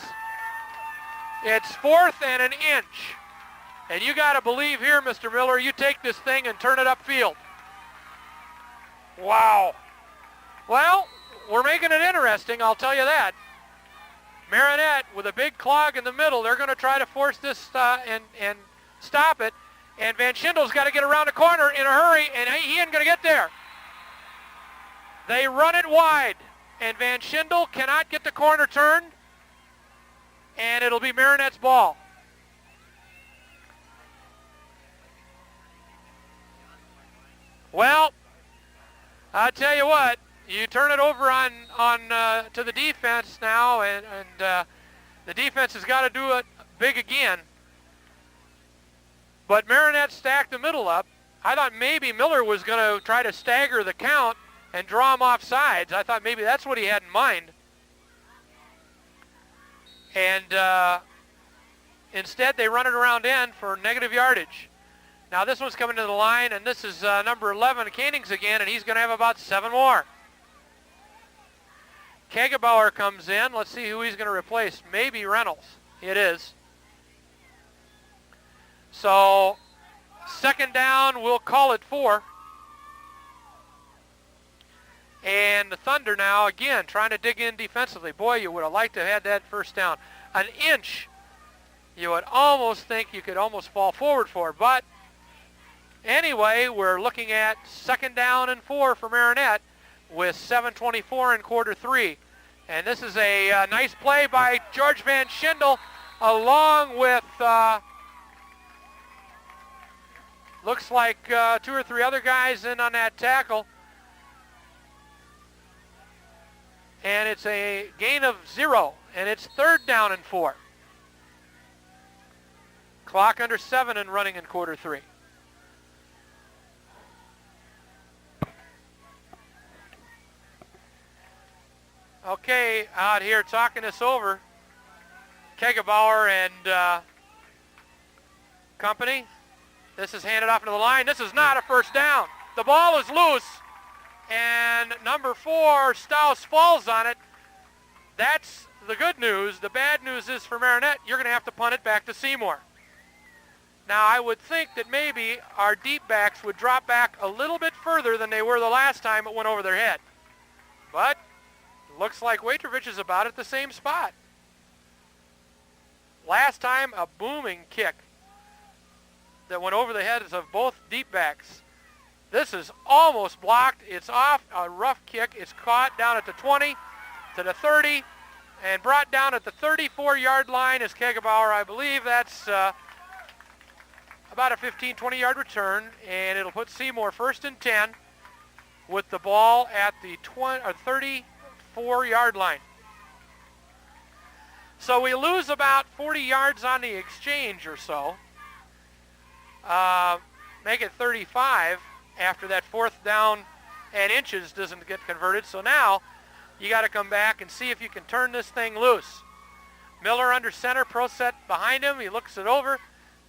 It's 4th and an inch. And you got to believe here, Mr. Miller, you take this thing and turn it upfield. Wow. Well, we're making it interesting, I'll tell you that. Marinette with a big clog in the middle. They're going to try to force this and stop it. And Van Schindel's got to get around the corner in a hurry, and he ain't going to get there. They run it wide, and Van Schendel cannot get the corner turned, and it'll be Marinette's ball. Well, I'll tell you what, you turn it over on to the defense now, and the defense has got to do it big again. But Marinette stacked the middle up. I thought maybe Miller was going to try to stagger the count and draw him off sides. I thought maybe that's what he had in mind. And instead, they run it around end for negative yardage. Now this one's coming to the line, and this is number 11, Koenig's again, and he's going to have about 7 more. Kegebauer comes in. Let's see who he's going to replace. Maybe Reynolds. It is. So, second down, we'll call it 4. And the Thunder now, again, trying to dig in defensively. Boy, you would have liked to have had that first down. An inch, you would almost think you could almost fall forward for. But anyway, we're looking at second down and 4 for Marinette with 7:24 in quarter 3. And this is a nice play by George Van Schindel along with, looks like 2 or 3 other guys in on that tackle. And it's a gain of 0, and it's third down and 4. Clock under 7 and running in quarter 3. Okay, out here talking this over, Kegebauer and company. This is handed off into the line. This is not a first down. The ball is loose, and number 4, Staus, falls on it. That's the good news. The bad news is for Marinette, you're going to have to punt it back to Seymour. Now, I would think that maybe our deep backs would drop back a little bit further than they were the last time it went over their head. But looks like Wojtowicz is about at the same spot. Last time, a booming kick that went over the heads of both deep backs. This is almost blocked. It's off, a rough kick. It's caught down at the 20 to the 30 and brought down at the 34-yard line as Kegebauer. I believe that's about a 15, 20-yard return, and it'll put Seymour first and 10 with the ball at the 34-yard line. So we lose about 40 yards on the exchange or so. Make it 35 after that fourth down and inches doesn't get converted. So now you got to come back and see if you can turn this thing loose. Miller under center, pro set behind him. He looks it over,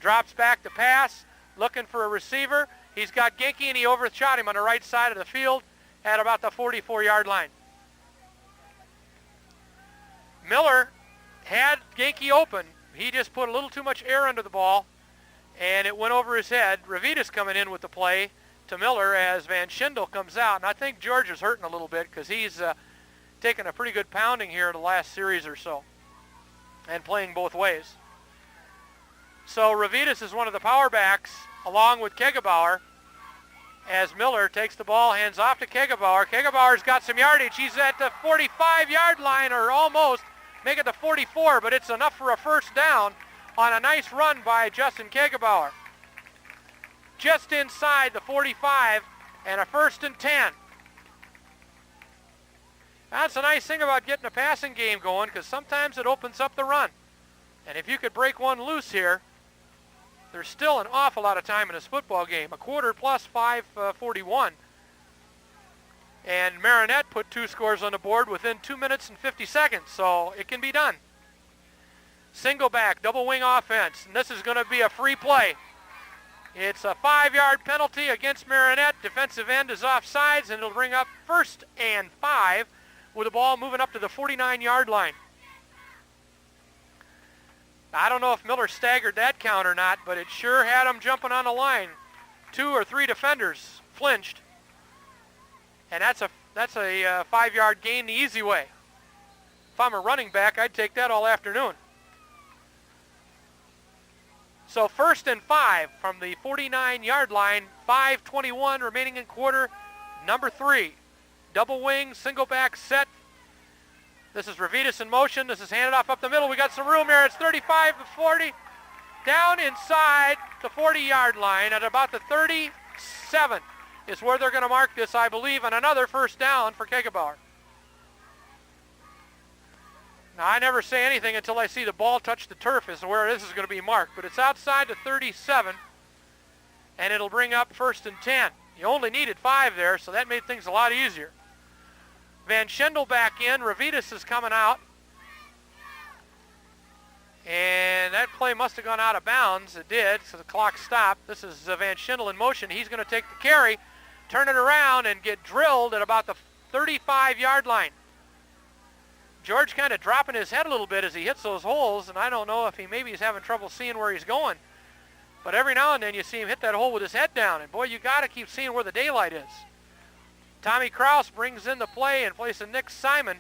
drops back to pass, looking for a receiver. He's got Genke, and he overshot him on the right side of the field at about the 44-yard line. Miller had Genke open. He just put a little too much air under the ball, and it went over his head. Ravitas coming in with the play to Miller as Van Schindel comes out. And I think George is hurting a little bit because he's taken a pretty good pounding here in the last series or so and playing both ways. So Ravitas is one of the power backs along with Kegebauer as Miller takes the ball, hands off to Kegebauer. Kegebauer's got some yardage. He's at the 45-yard line, or almost, make it the 44, but it's enough for a first down on a nice run by Justin Kegebauer. Just inside the 45 and a first and 10. That's a nice thing about getting a passing game going, because sometimes it opens up the run. And if you could break one loose here, there's still an awful lot of time in this football game. A quarter plus 5:41. And Marinette put 2 scores on the board within 2 minutes and 50 seconds, so it can be done. Single back, double wing offense, and this is going to be a free play. It's a 5-yard penalty against Marinette. Defensive end is offsides, and it'll bring up first and 5 with the ball moving up to the 49-yard line. I don't know if Miller staggered that count or not, but it sure had him jumping on the line. 2 or 3 defenders flinched. And that's a 5-yard gain the easy way. If I'm a running back, I'd take that all afternoon. So first and 5 from the 49-yard line, 5:21 remaining in quarter number 3. Double wing, single back set. This is Ravitas in motion. This is handed off up the middle. We got some room here. It's 35 to 40. Down inside the 40-yard line at about the 37. is where they're going to mark this, I believe, and another first down for Kegelbauer. Now, I never say anything until I see the ball touch the turf as to where this is going to be marked, but it's outside the 37, and it'll bring up 1st and 10. You only needed 5 there, so that made things a lot easier. Van Schendel back in. Ravitas is coming out. And that play must have gone out of bounds. It did, so the clock stopped. This is Van Schendel in motion. He's going to take the carry, turn it around, and get drilled at about the 35-yard line. George kind of dropping his head a little bit as he hits those holes, and I don't know if maybe he's having trouble seeing where he's going. But every now and then you see him hit that hole with his head down, and boy, you got to keep seeing where the daylight is. Tommy Kraus brings in the play in place of Nick Simon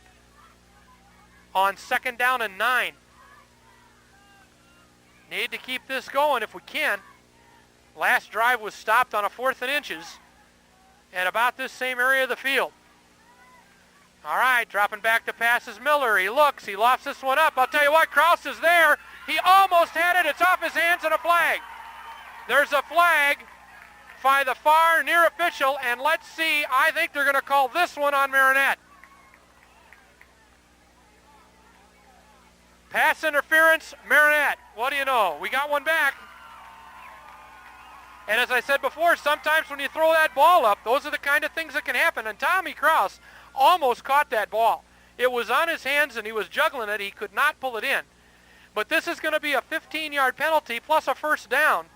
on 2nd down and 9. Need to keep this going if we can. Last drive was stopped on a 4th and inches at about this same area of the field. All right, dropping back to pass is Miller. He looks, he lofts this one up. I'll tell you what, Kraus is there. He almost had it. It's off his hands and a flag. There's a flag by the far near official, and let's see, I think they're going to call this one on Marinette. Pass interference, Marinette. What do you know? We got one back. And as I said before, sometimes when you throw that ball up, those are the kind of things that can happen. And Tommy Kraus almost caught that ball. It was on his hands and he was juggling it. He could not pull it in. But this is going to be a 15-yard penalty plus a first down.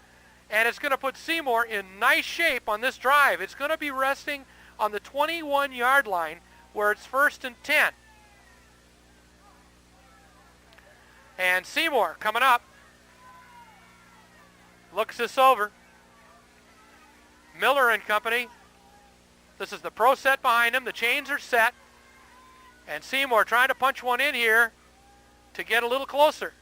And it's going to put Seymour in nice shape on this drive. It's going to be resting on the 21-yard line where it's 1st and 10. And Seymour coming up. Looks this over. Miller and company. This is the pro set behind him. The chains are set. And Seymour trying to punch one in here to get a little closer.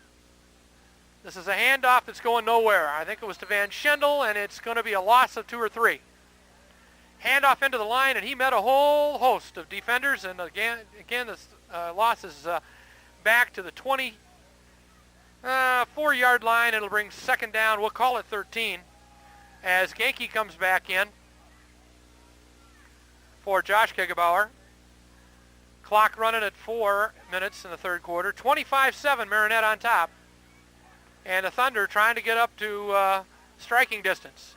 This is a handoff that's going nowhere. I think it was to Van Schendel, and it's going to be a loss of 2 or 3. Handoff into the line, and he met a whole host of defenders. And again this loss is back to the 24-yard line. It'll bring 2nd down. We'll call it 13 as Genke comes back in for Josh Kegelbauer. Clock running at 4 minutes in the 3rd quarter. 25-7, Marinette on top. And the Thunder trying to get up to striking distance.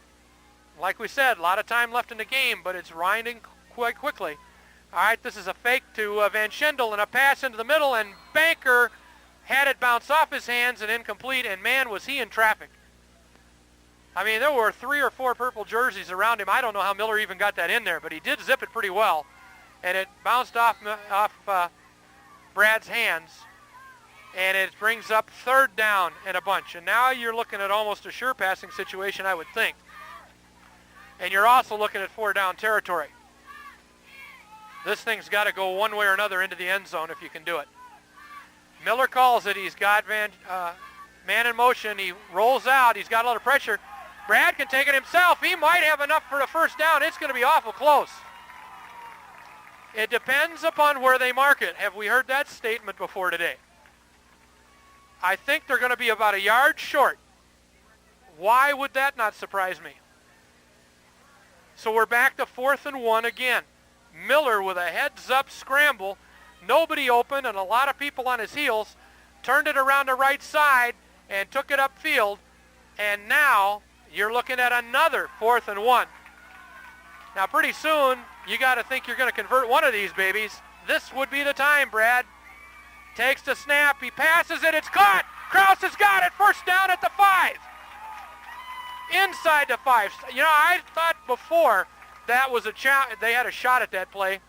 Like we said, a lot of time left in the game, but it's winding quite quickly. All right, this is a fake to Van Schendel and a pass into the middle, and Banker had it bounce off his hands and incomplete, and man, was he in traffic. I mean, there were 3 or 4 purple jerseys around him. I don't know how Miller even got that in there, but he did zip it pretty well, and it bounced off Brad's hands. And it brings up 3rd down and a bunch. And now you're looking at almost a sure passing situation, I would think. And you're also looking at 4-down territory. This thing's got to go one way or another into the end zone if you can do it. Miller calls it. He's got man in motion. He rolls out. He's got a lot of pressure. Brad can take it himself. He might have enough for a first down. It's going to be awful close. It depends upon where they mark it. Have we heard that statement before today? I think they're going to be about a yard short. Why would that not surprise me? So we're back to 4th and 1 again. Miller with a heads-up scramble. Nobody open and a lot of people on his heels. Turned it around the right side and took it upfield. And now you're looking at another 4th and 1. Now pretty soon you got to think you're going to convert one of these babies. This would be the time, Brad. Takes the snap, he passes it, it's caught! Kraus has got it, 1st down at the 5. Inside the 5. You know, I thought before that was they had a shot at that play.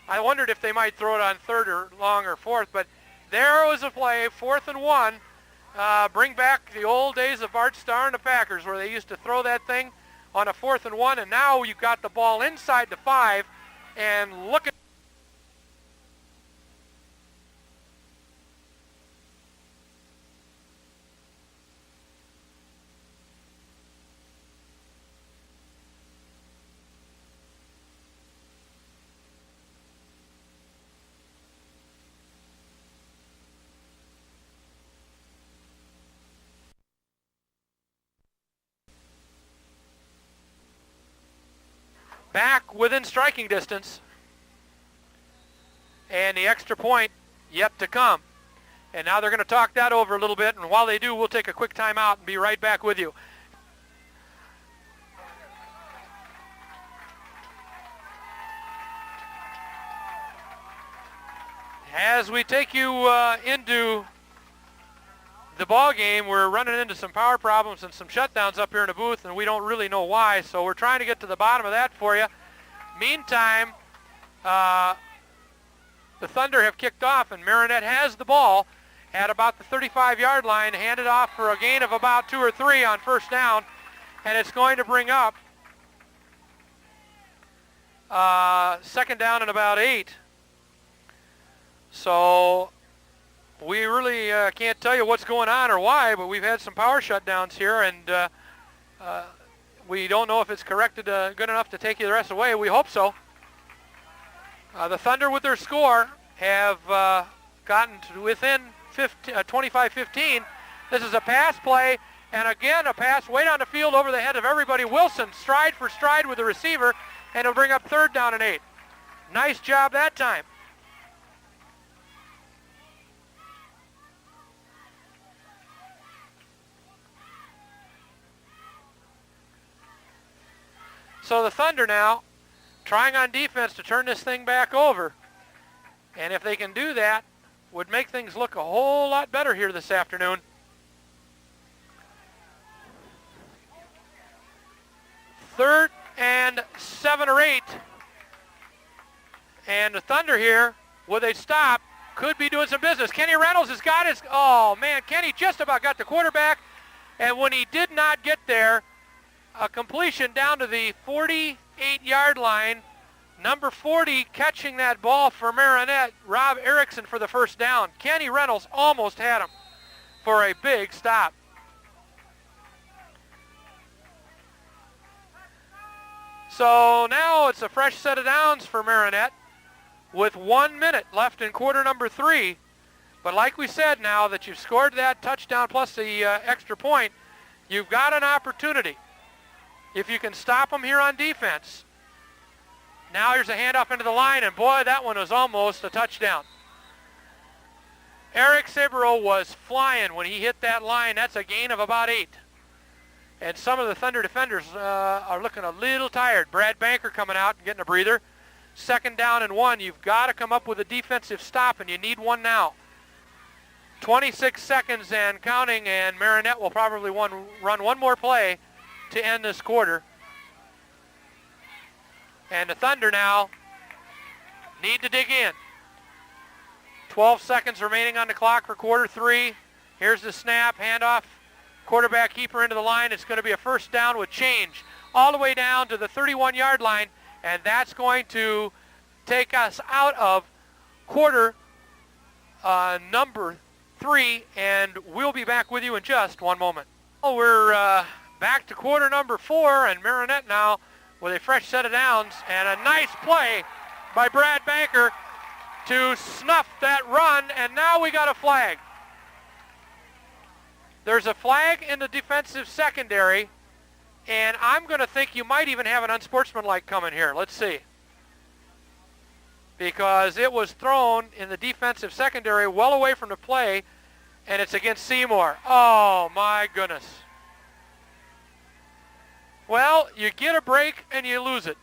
I wondered if they might throw it on 3rd or long or 4th, but there was a play, 4th and 1. Bring back the old days of Art Starr and the Packers where they used to throw that thing on a 4th and 1, and now you've got the ball inside the 5, and look at back within striking distance. And the extra point yet to come. And now they're going to talk that over a little bit, and while they do, we'll take a quick timeout and be right back with you. As we take you into the ball game, we're running into some power problems and some shutdowns up here in the booth, and we don't really know why, so we're trying to get to the bottom of that for you. Meantime, the Thunder have kicked off, and Marinette has the ball at about the 35-yard line, handed off for a gain of about 2 or 3 on first down, and it's going to bring up second down and about 8. So we really can't tell you what's going on or why, but we've had some power shutdowns here, and we don't know if it's corrected good enough to take you the rest of the way. We hope so. The Thunder, with their score, have gotten to within 25-15. This is a pass play, and again a pass way down the field over the head of everybody. Wilson, stride for stride with the receiver, and it'll bring up third down and 8. Nice job that time. So the Thunder now trying on defense to turn this thing back over. And if they can do that, would make things look a whole lot better here this afternoon. Third and 7 or 8. And the Thunder here, with a stop, could be doing some business. Kenny Reynolds has got his, oh man, Kenny just about got the quarterback. And when he did not get there, a completion down to the 48-yard line. Number 40 catching that ball for Marinette, Rob Erickson, for the first down. Kenny Reynolds almost had him for a big stop. So now it's a fresh set of downs for Marinette with 1 minute left in quarter number 3. But like we said, now that you've scored that touchdown plus the extra point, you've got an opportunity. If you can stop them here on defense. Now here's a handoff into the line, and boy, that one was almost a touchdown. Eric Sabero was flying when he hit that line. That's a gain of about 8. And some of the Thunder defenders are looking a little tired. Brad Banker coming out and getting a breather. Second down and 1. You've got to come up with a defensive stop, and you need one now. 26 seconds and counting, and Marinette will probably run one more play to end this quarter. And the Thunder now need to dig in. 12 seconds remaining on the clock for quarter 3. Here's the snap, handoff, quarterback keeper into the line. It's going to be a first down with change all the way down to the 31-yard line, and that's going to take us out of quarter number 3, and we'll be back with you in just one moment. Well, we're back to quarter number 4, and Marinette now with a fresh set of downs, and a nice play by Brad Banker to snuff that run, and now we got a flag. There's a flag in the defensive secondary, and I'm going to think you might even have an unsportsmanlike coming here. Let's see. Because it was thrown in the defensive secondary well away from the play, and it's against Seymour. Oh, my goodness. Well, you get a break and you lose it.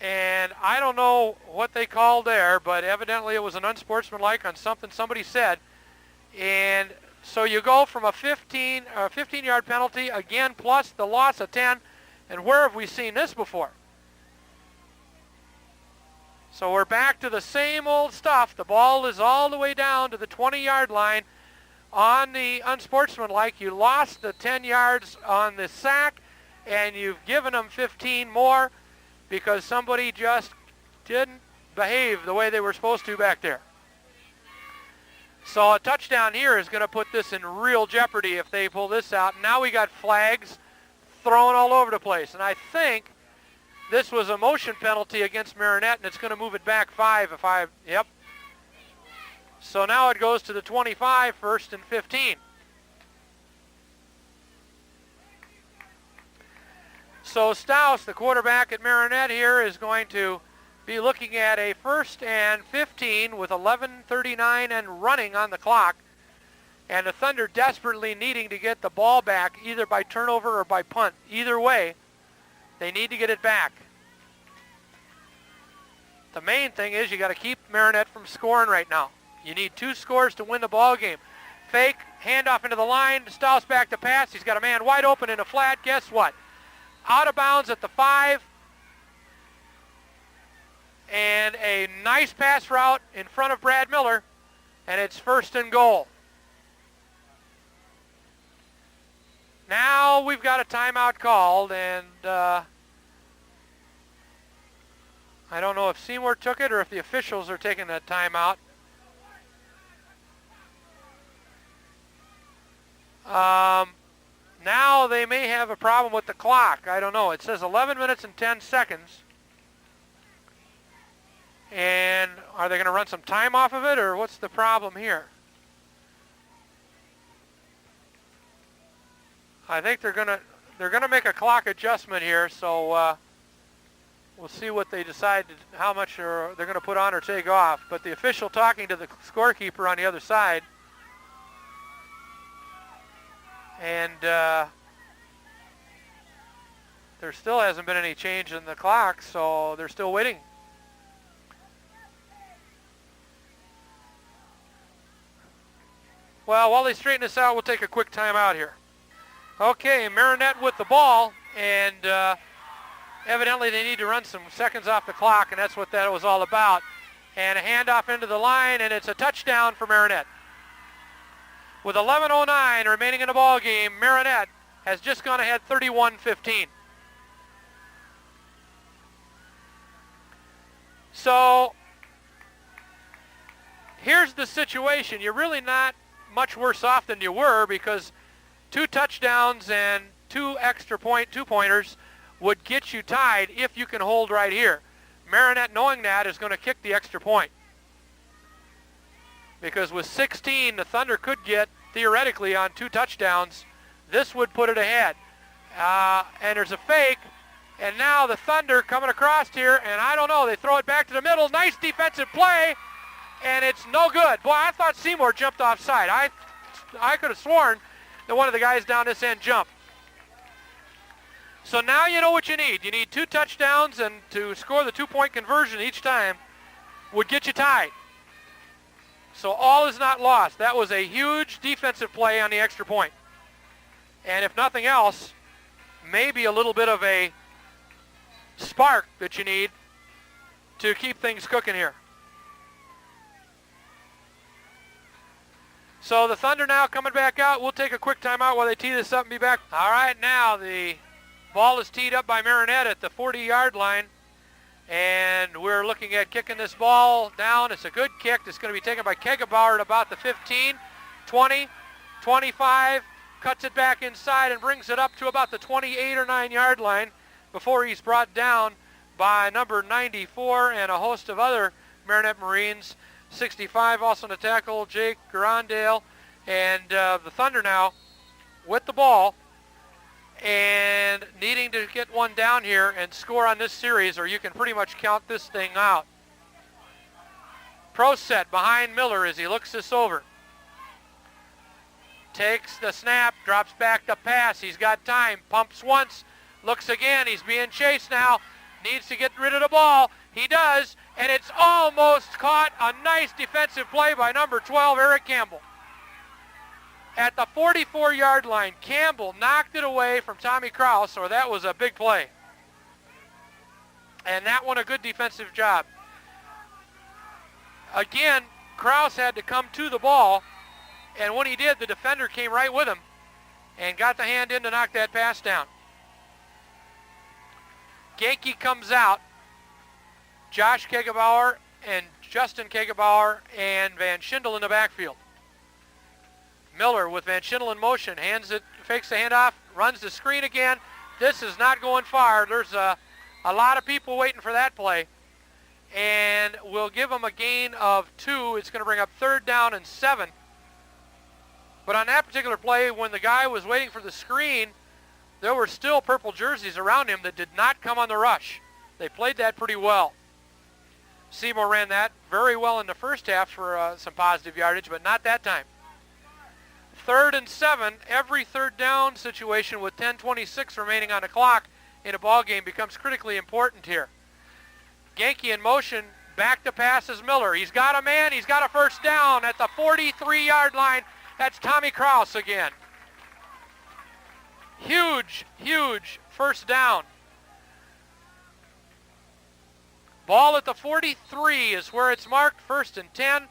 And I don't know what they called there, but evidently it was an unsportsmanlike on something somebody said. And so you go from a 15-yard penalty, again, plus the loss of 10. And where have we seen this before? So we're back to the same old stuff. The ball is all the way down to the 20-yard line on the unsportsmanlike. You lost the 10 yards on the sack, and you've given them 15 more because somebody just didn't behave the way they were supposed to back there. So a touchdown here is going to put this in real jeopardy if they pull this out. Now we got flags thrown all over the place, and I think this was a motion penalty against Marinette, and it's going to move it back 5 yep. So now it goes to the 25, first and 15. So Stouse, the quarterback at Marinette here, is going to be looking at a 1st and 15 with 11:39 and running on the clock. And the Thunder desperately needing to get the ball back either by turnover or by punt. Either way, they need to get it back. The main thing is you got to keep Marinette from scoring right now. You need 2 scores to win the ball game. Fake, handoff into the line, Stouse back to pass. He's got a man wide open in a flat. Guess what? Out of bounds at the 5. And a nice pass route in front of Brad Miller. And it's 1st and goal. Now we've got a timeout called, and I don't know if Seymour took it or if the officials are taking that timeout. Now they may have a problem with the clock. I don't know. It says 11 minutes and 10 seconds. And are they going to run some time off of it, or what's the problem here? I think they're gonna make a clock adjustment here, so we'll see what they decide, how much they're going to put on or take off. But the official talking to the scorekeeper on the other side, and there still hasn't been any change in the clock, so they're still waiting. Well, while they straighten this out, we'll take a quick timeout here. Okay, Marinette with the ball, and evidently they need to run some seconds off the clock, and that's what that was all about. And a handoff into the line, and it's a touchdown for Marinette. With 11:09 remaining in the ball game, Marinette has just gone ahead 31-15. So here's the situation. You're really not much worse off than you were, because 2 touchdowns and 2 extra two-pointers would get you tied if you can hold right here. Marinette, knowing that, is going to kick the extra point. Because with 16, the Thunder could get, theoretically, on 2 touchdowns. This would put it ahead. And there's a fake. And now the Thunder coming across here, and I don't know, they throw it back to the middle. Nice defensive play, and it's no good. Boy, I thought Seymour jumped offside. I could have sworn that one of the guys down this end jumped. So now you know what you need. You need 2 touchdowns, and to score the 2-point conversion each time would get you tied. So all is not lost. That was a huge defensive play on the extra point. And if nothing else, maybe a little bit of a spark that you need to keep things cooking here. So the Thunder now coming back out. We'll take a quick timeout while they tee this up and be back. All right, now the ball is teed up by Marinette at the 40-yard line. And we're looking at kicking this ball down. It's a good kick. It's going to be taken by Kegebauer at about the 15, 20, 25. Cuts it back inside and brings it up to about the 28 or 9-yard line before he's brought down by number 94 and a host of other Marinette Marines. 65 also in the tackle, Jake Garandale. And the Thunder now with the ball and needing to get one down here and score on this series, or you can pretty much count this thing out. Pro set behind Miller as he looks this over. Takes the snap, drops back the pass. He's got time, pumps once, looks again. He's being chased now. Needs to get rid of the ball. He does, and it's almost caught. A nice defensive play by number 12, Eric Campbell. At the 44-yard line, Campbell knocked it away from Tommy Kraus, or that was a big play. And that one a good defensive job. Again, Kraus had to come to the ball, and when he did, the defender came right with him and got the hand in to knock that pass down. Genke comes out. Josh Kegebauer and Justin Kegebauer and Van Schindel in the backfield. Miller with Van Schindel in motion, hands it, fakes the handoff, runs the screen again. This is not going far. There's a lot of people waiting for that play. And we'll give them a gain of 2. It's going to bring up 3rd down and 7. But on that particular play, when the guy was waiting for the screen, there were still purple jerseys around him that did not come on the rush. They played that pretty well. Seymour ran that very well in the first half for some positive yardage, but not that time. 3rd and 7, every third down situation with 10:26 remaining on the clock in a ball game becomes critically important here. Genke in motion, back to pass is Miller. He's got a man, he's got a first down at the 43-yard line. That's Tommy Kraus again. Huge, huge first down. Ball at the 43 is where it's marked, 1st and 10.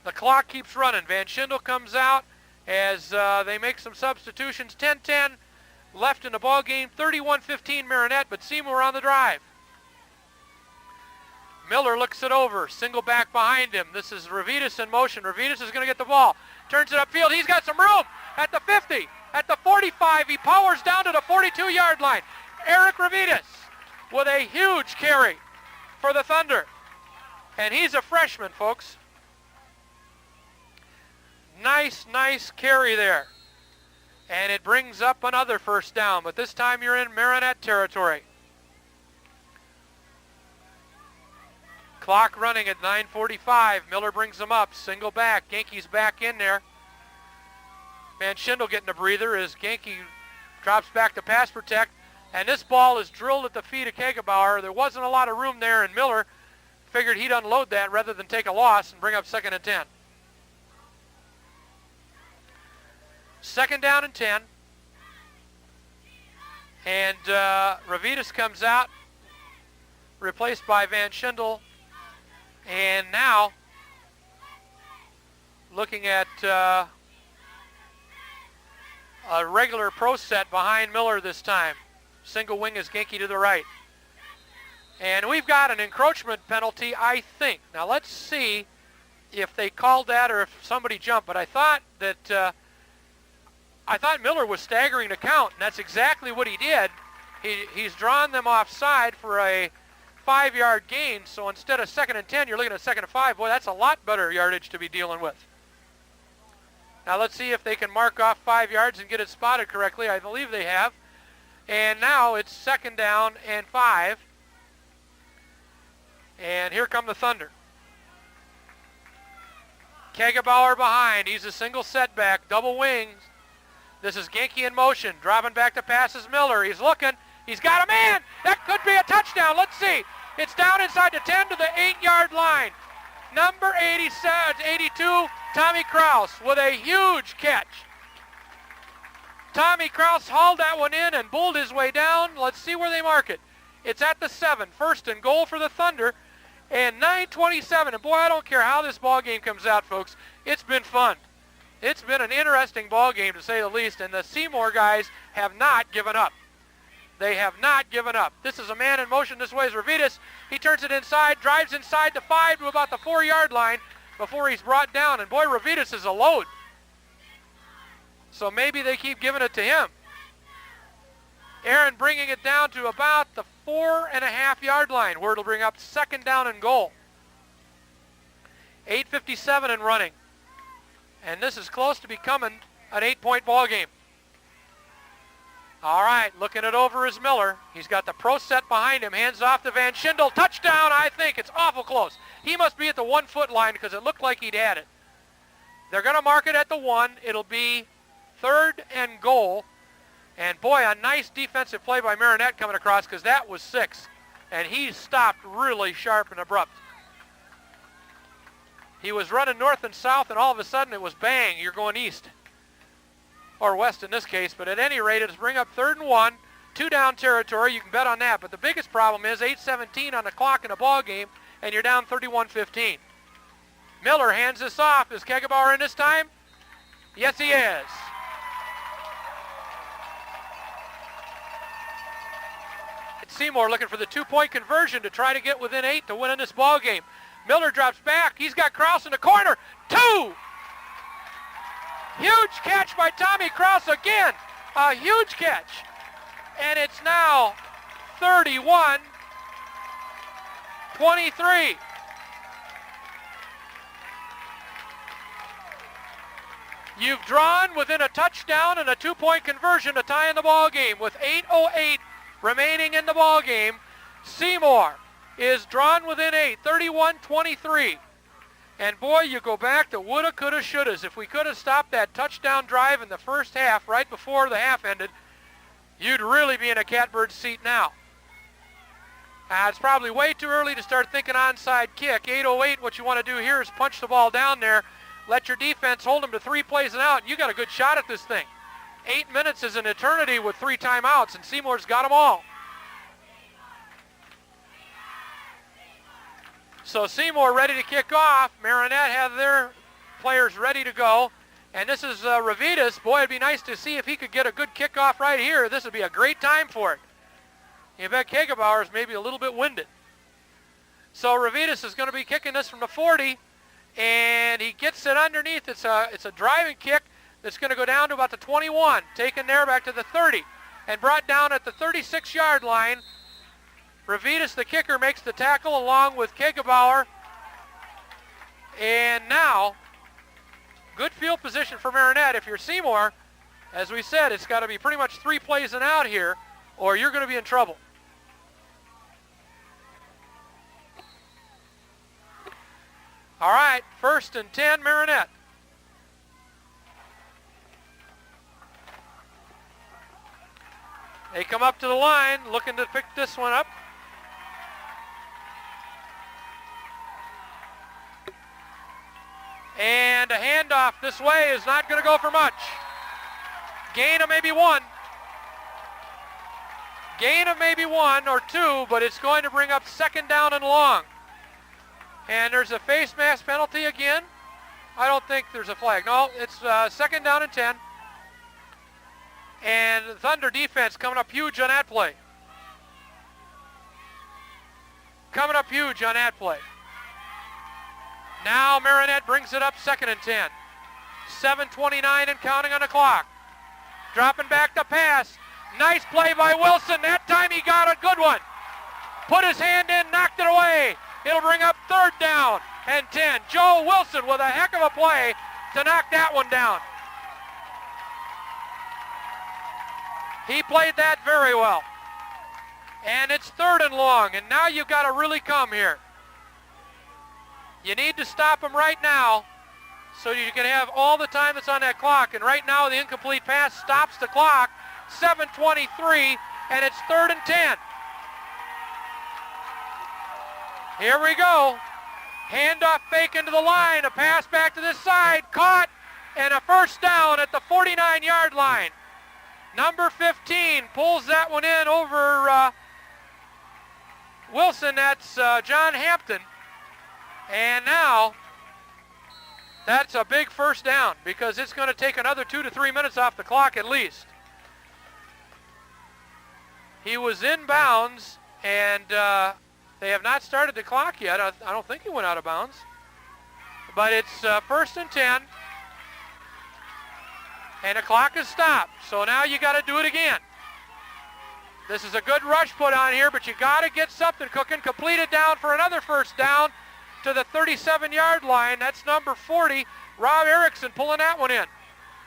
The clock keeps running. Van Schindel comes out as they make some substitutions. 10-10 left in the ball game. 31-15 Marinette, but Seymour on the drive. Miller looks it over, single back behind him. This is Ravitas in motion. Ravitas is going to get the ball. Turns it upfield. He's got some room at the 50, at the 45. He powers down to the 42-yard line. Eric Ravitas with a huge carry for the Thunder. And he's a freshman, folks. Nice, nice carry there. And it brings up another first down, but this time you're in Marinette territory. Clock running at 9:45. Miller brings them up. Single back. Genke's back in there. Van Schindel getting a breather as Genke drops back to pass protect. And this ball is drilled at the feet of Kegebauer. There wasn't a lot of room there, and Miller figured he'd unload that rather than take a loss and bring up 2nd and 10. 2nd down and 10. And Ravitas comes out, replaced by Van Schindel. And now, looking at a regular pro set behind Miller this time. Single wing is Genke to the right. And we've got an encroachment penalty, I think. Now let's see if they called that or if somebody jumped. But I thought that Miller was staggering the count, and that's exactly what he did. He's drawn them offside for a 5-yard gain, so instead of 2nd and 10, you're looking at 2nd and 5. Boy, that's a lot better yardage to be dealing with. Now let's see if they can mark off 5 yards and get it spotted correctly. I believe they have. And now it's 2nd down and 5. And here come the Thunder. Kegebauer behind. He's a single setback, double wings. This is Genke in motion, dropping back to pass is Miller. He's looking. He's got a man. That could be a touchdown. Let's see. It's down inside the 10 to the 8-yard line. Number 82, Tommy Kraus with a huge catch. Tommy Kraus hauled that one in and bulled his way down. Let's see where they mark it. It's at the 7, 1st and goal for the Thunder, and 9:27. And boy, I don't care how this ball game comes out, folks. It's been fun. It's been an interesting ball game, to say the least, and the Seymour guys have not given up. They have not given up. This is a man in motion. This way is Ravitas. He turns it inside, drives inside the 5 to about the 4-yard line before he's brought down. And boy, Ravitas is a load. So maybe they keep giving it to him. Aaron bringing it down to about the 4.5-yard line, where it'll bring up 2nd down and goal. 8:57 and running. And this is close to becoming an 8-point ball game. All right, looking it over is Miller. He's got the pro set behind him. Hands off to Van Schindel. Touchdown, I think. It's awful close. He must be at the 1-foot line because it looked like he'd had it. They're going to mark it at the 1. It'll be 3rd and goal. And boy, a nice defensive play by Marinette coming across, because that was 6. And he stopped really sharp and abrupt. He was running north and south, and all of a sudden it was bang, you're going east. Or west in this case, but at any rate, it'll bring up 3rd and 1, 2-down territory. You can bet on that. But the biggest problem is 8:17 on the clock in a ball game, and you're down 31-15. Miller hands this off. Is Kegebauer in this time? Yes, he is. It's Seymour looking for the 2-point conversion to try to get within 8 to win in this ball game. Miller drops back. He's got Kraus in the corner. 2! Huge catch by Tommy Kraus again. A huge catch. And it's now 31-23. You've drawn within a touchdown and a 2-point conversion to tie in the ball game with 8:08 remaining in the ball game. Seymour is drawn within 8, 31-23. And boy, you go back to woulda, coulda, shouldas. If we could have stopped that touchdown drive in the first half, right before the half ended, you'd really be in a catbird's seat now. It's probably way too early to start thinking onside kick. 8:08, what you want to do here is punch the ball down there, let your defense hold them to 3 plays and out, and you got a good shot at this thing. 8 minutes is an eternity with 3 timeouts, and Seymour's got them all. So Seymour ready to kick off. Marinette have their players ready to go. And this is Ravitas. Boy, it'd be nice to see if he could get a good kickoff right here. This would be a great time for it. You bet Kegebauer's maybe a little bit winded. So Ravitas is going to be kicking this from the 40, and he gets it underneath. It's a driving kick that's going to go down to about the 21, taken there back to the 30, and brought down at the 36-yard line. Ravitas, the kicker, makes the tackle along with Kegebauer. And now, good field position for Marinette. If you're Seymour, as we said, it's got to be pretty much 3 plays and out here, or you're going to be in trouble. All right, 1st and 10, Marinette. They come up to the line, looking to pick this one up. And a handoff this way is not going to go for much. Gain of maybe 1. Gain of maybe 1 or 2, but it's going to bring up 2nd down and long. And there's a face mask penalty again. I don't think there's a flag. No, it's 2nd down and 10. And the Thunder defense coming up huge on that play. Coming up huge on that play. Now Marinette brings it up 2nd and 10. 7:29 and counting on the clock. Dropping back to pass. Nice play by Wilson. That time he got a good one. Put his hand in, knocked it away. It'll bring up 3rd down and 10. Joe Wilson with a heck of a play to knock that one down. He played that very well. And it's 3rd and long, and now you've got to really come here. You need to stop him right now so you can have all the time that's on that clock. And right now the incomplete pass stops the clock. 7:23, and it's 3rd and 10. Here we go. Handoff fake into the line. A pass back to this side. Caught, and a 1st down at the 49-yard line. Number 15 pulls that one in over Wilson. That's John Hampton. And now, that's a big 1st down because it's going to take another 2 to 3 minutes off the clock at least. He was in bounds, and they have not started the clock yet. I don't think he went out of bounds. But it's 1st and 10, and the clock is stopped. So now you got to do it again. This is a good rush put on here, but you got to get something cooking. Completed down for another 1st down to the 37-yard line. That's number 40, Rob Erickson, pulling that one in.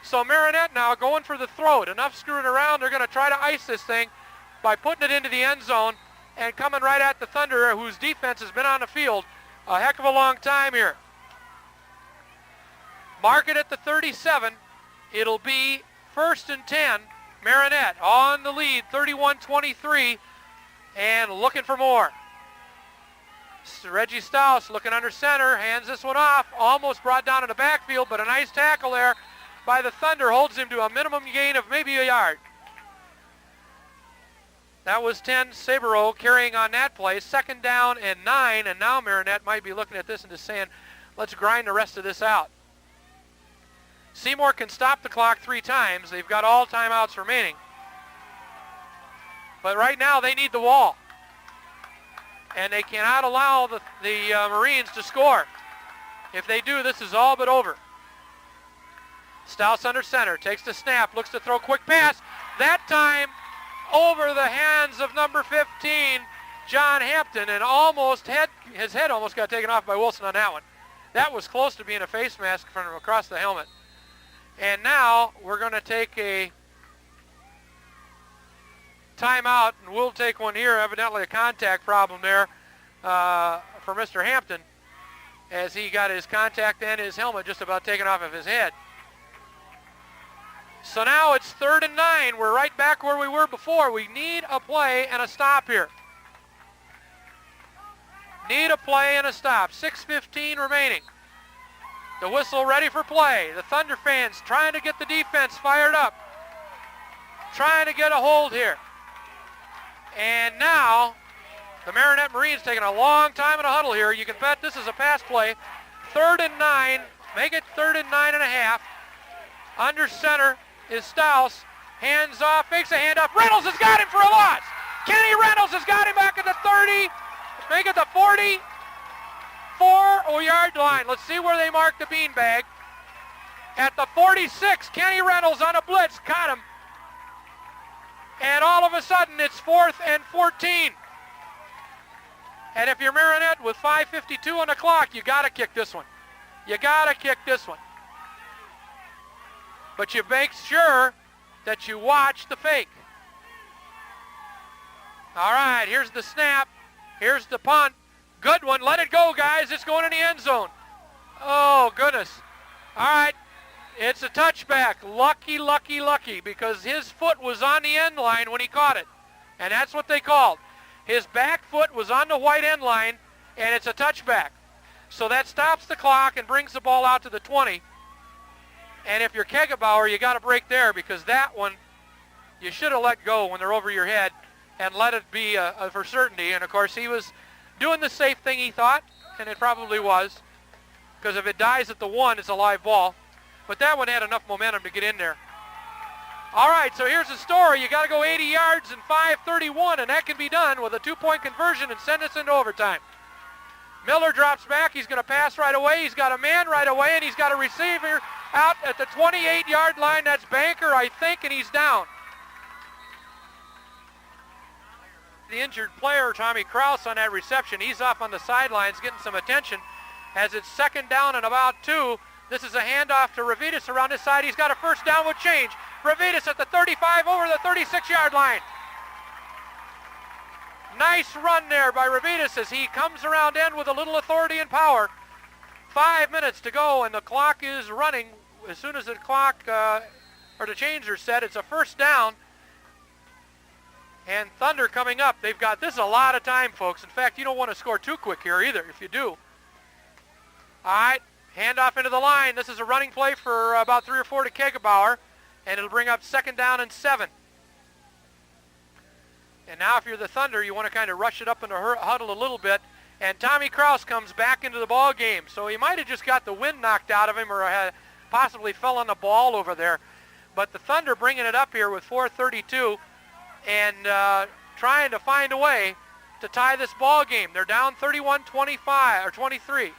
So Marinette now going for the throat. Enough screwing around. They're going to try to ice this thing by putting it into the end zone and coming right at the Thunder, whose defense has been on the field a heck of a long time here. Mark it at the 37. It'll be 1st and 10. Marinette on the lead, 31-23, and looking for more. Reggie Staus looking under center, hands this one off, almost brought down in the backfield, but a nice tackle there by the Thunder holds him to a minimum gain of maybe a yard. That was 10 Sabero carrying on that play. 2nd down and 9, and now Marinette might be looking at this and just saying, let's grind the rest of this out. Seymour can stop the clock 3 times. They've got all timeouts remaining. But right now they need the wall. And they cannot allow the Marines to score. If they do, this is all but over. Staus under center, takes the snap, looks to throw, quick pass. That time over the hands of number 15, John Hampton, and his head almost got taken off by Wilson on that one. That was close to being a face mask from across the helmet. And now we're going to take a timeout, and we'll take one here. Evidently a contact problem there for Mr. Hampton, as he got his contact and his helmet just about taken off of his head. So now it's 3rd and 9. We're right back where we were before. We need a play and a stop here. Need a play and a stop. 6:15 remaining. The whistle ready for play. The Thunder fans trying to get the defense fired up. Trying to get a hold here. And now the Marinette Marines taking a long time in a huddle here. You can bet this is a pass play. 3rd and 9. Make it 3rd and 9.5. Under center is Stouse. Hands off, fakes a handoff. Reynolds has got him for a loss. Kenny Reynolds has got him back at the 30. Make it the 44-yard line. Let's see where they mark the beanbag. At the 46, Kenny Reynolds on a blitz caught him. And all of a sudden, it's 4th and 14. And if you're Marinette with 5:52 on the clock, you got to kick this one. You got to kick this one. But you make sure that you watch the fake. All right, here's the snap. Here's the punt. Good one. Let it go, guys. It's going in the end zone. Oh, goodness. All right. It's a touchback. Lucky, lucky, lucky, because his foot was on the end line when he caught it. And that's what they called. His back foot was on the white end line, and it's a touchback. So that stops the clock and brings the ball out to the 20. And if you're Kegebauer, you got to break there, because that one you should have let go when they're over your head and let it be for certainty. And, of course, he was doing the safe thing, he thought, and it probably was, because if it dies at the 1, it's a live ball. But that one had enough momentum to get in there. All right, so here's the story. You got to go 80 yards in 5:31, and that can be done with a 2-point conversion and send us into overtime. Miller drops back. He's going to pass right away. He's got a man right away, and he's got a receiver out at the 28-yard line. That's Banker, I think, and he's down. The injured player, Tommy Kraus, on that reception. He's off on the sidelines getting some attention as it's 2nd down and about 2. This is a handoff to Ravitas around his side. He's got a first down with change. Ravitas at the 35 over the 36-yard line. Nice run there by Ravitas as he comes around end with a little authority and power. 5 minutes to go, and the clock is running. As soon as the clock or the chains are set, it's a first down. And Thunder coming up. They've got, this is a lot of time, folks. In fact, you don't want to score too quick here either, if you do. All right, handoff into the line. This is a running play for about 3 or 4 to Kegebauer, and it'll bring up 2nd down and 7. And now if you're the Thunder, you want to kind of rush it up in the huddle a little bit. And Tommy Kraus comes back into the ball game. So he might have just got the wind knocked out of him or had possibly fell on the ball over there. But the Thunder bringing it up here with 4:32 and trying to find a way to tie this ball game. They're down 31-25 or 23.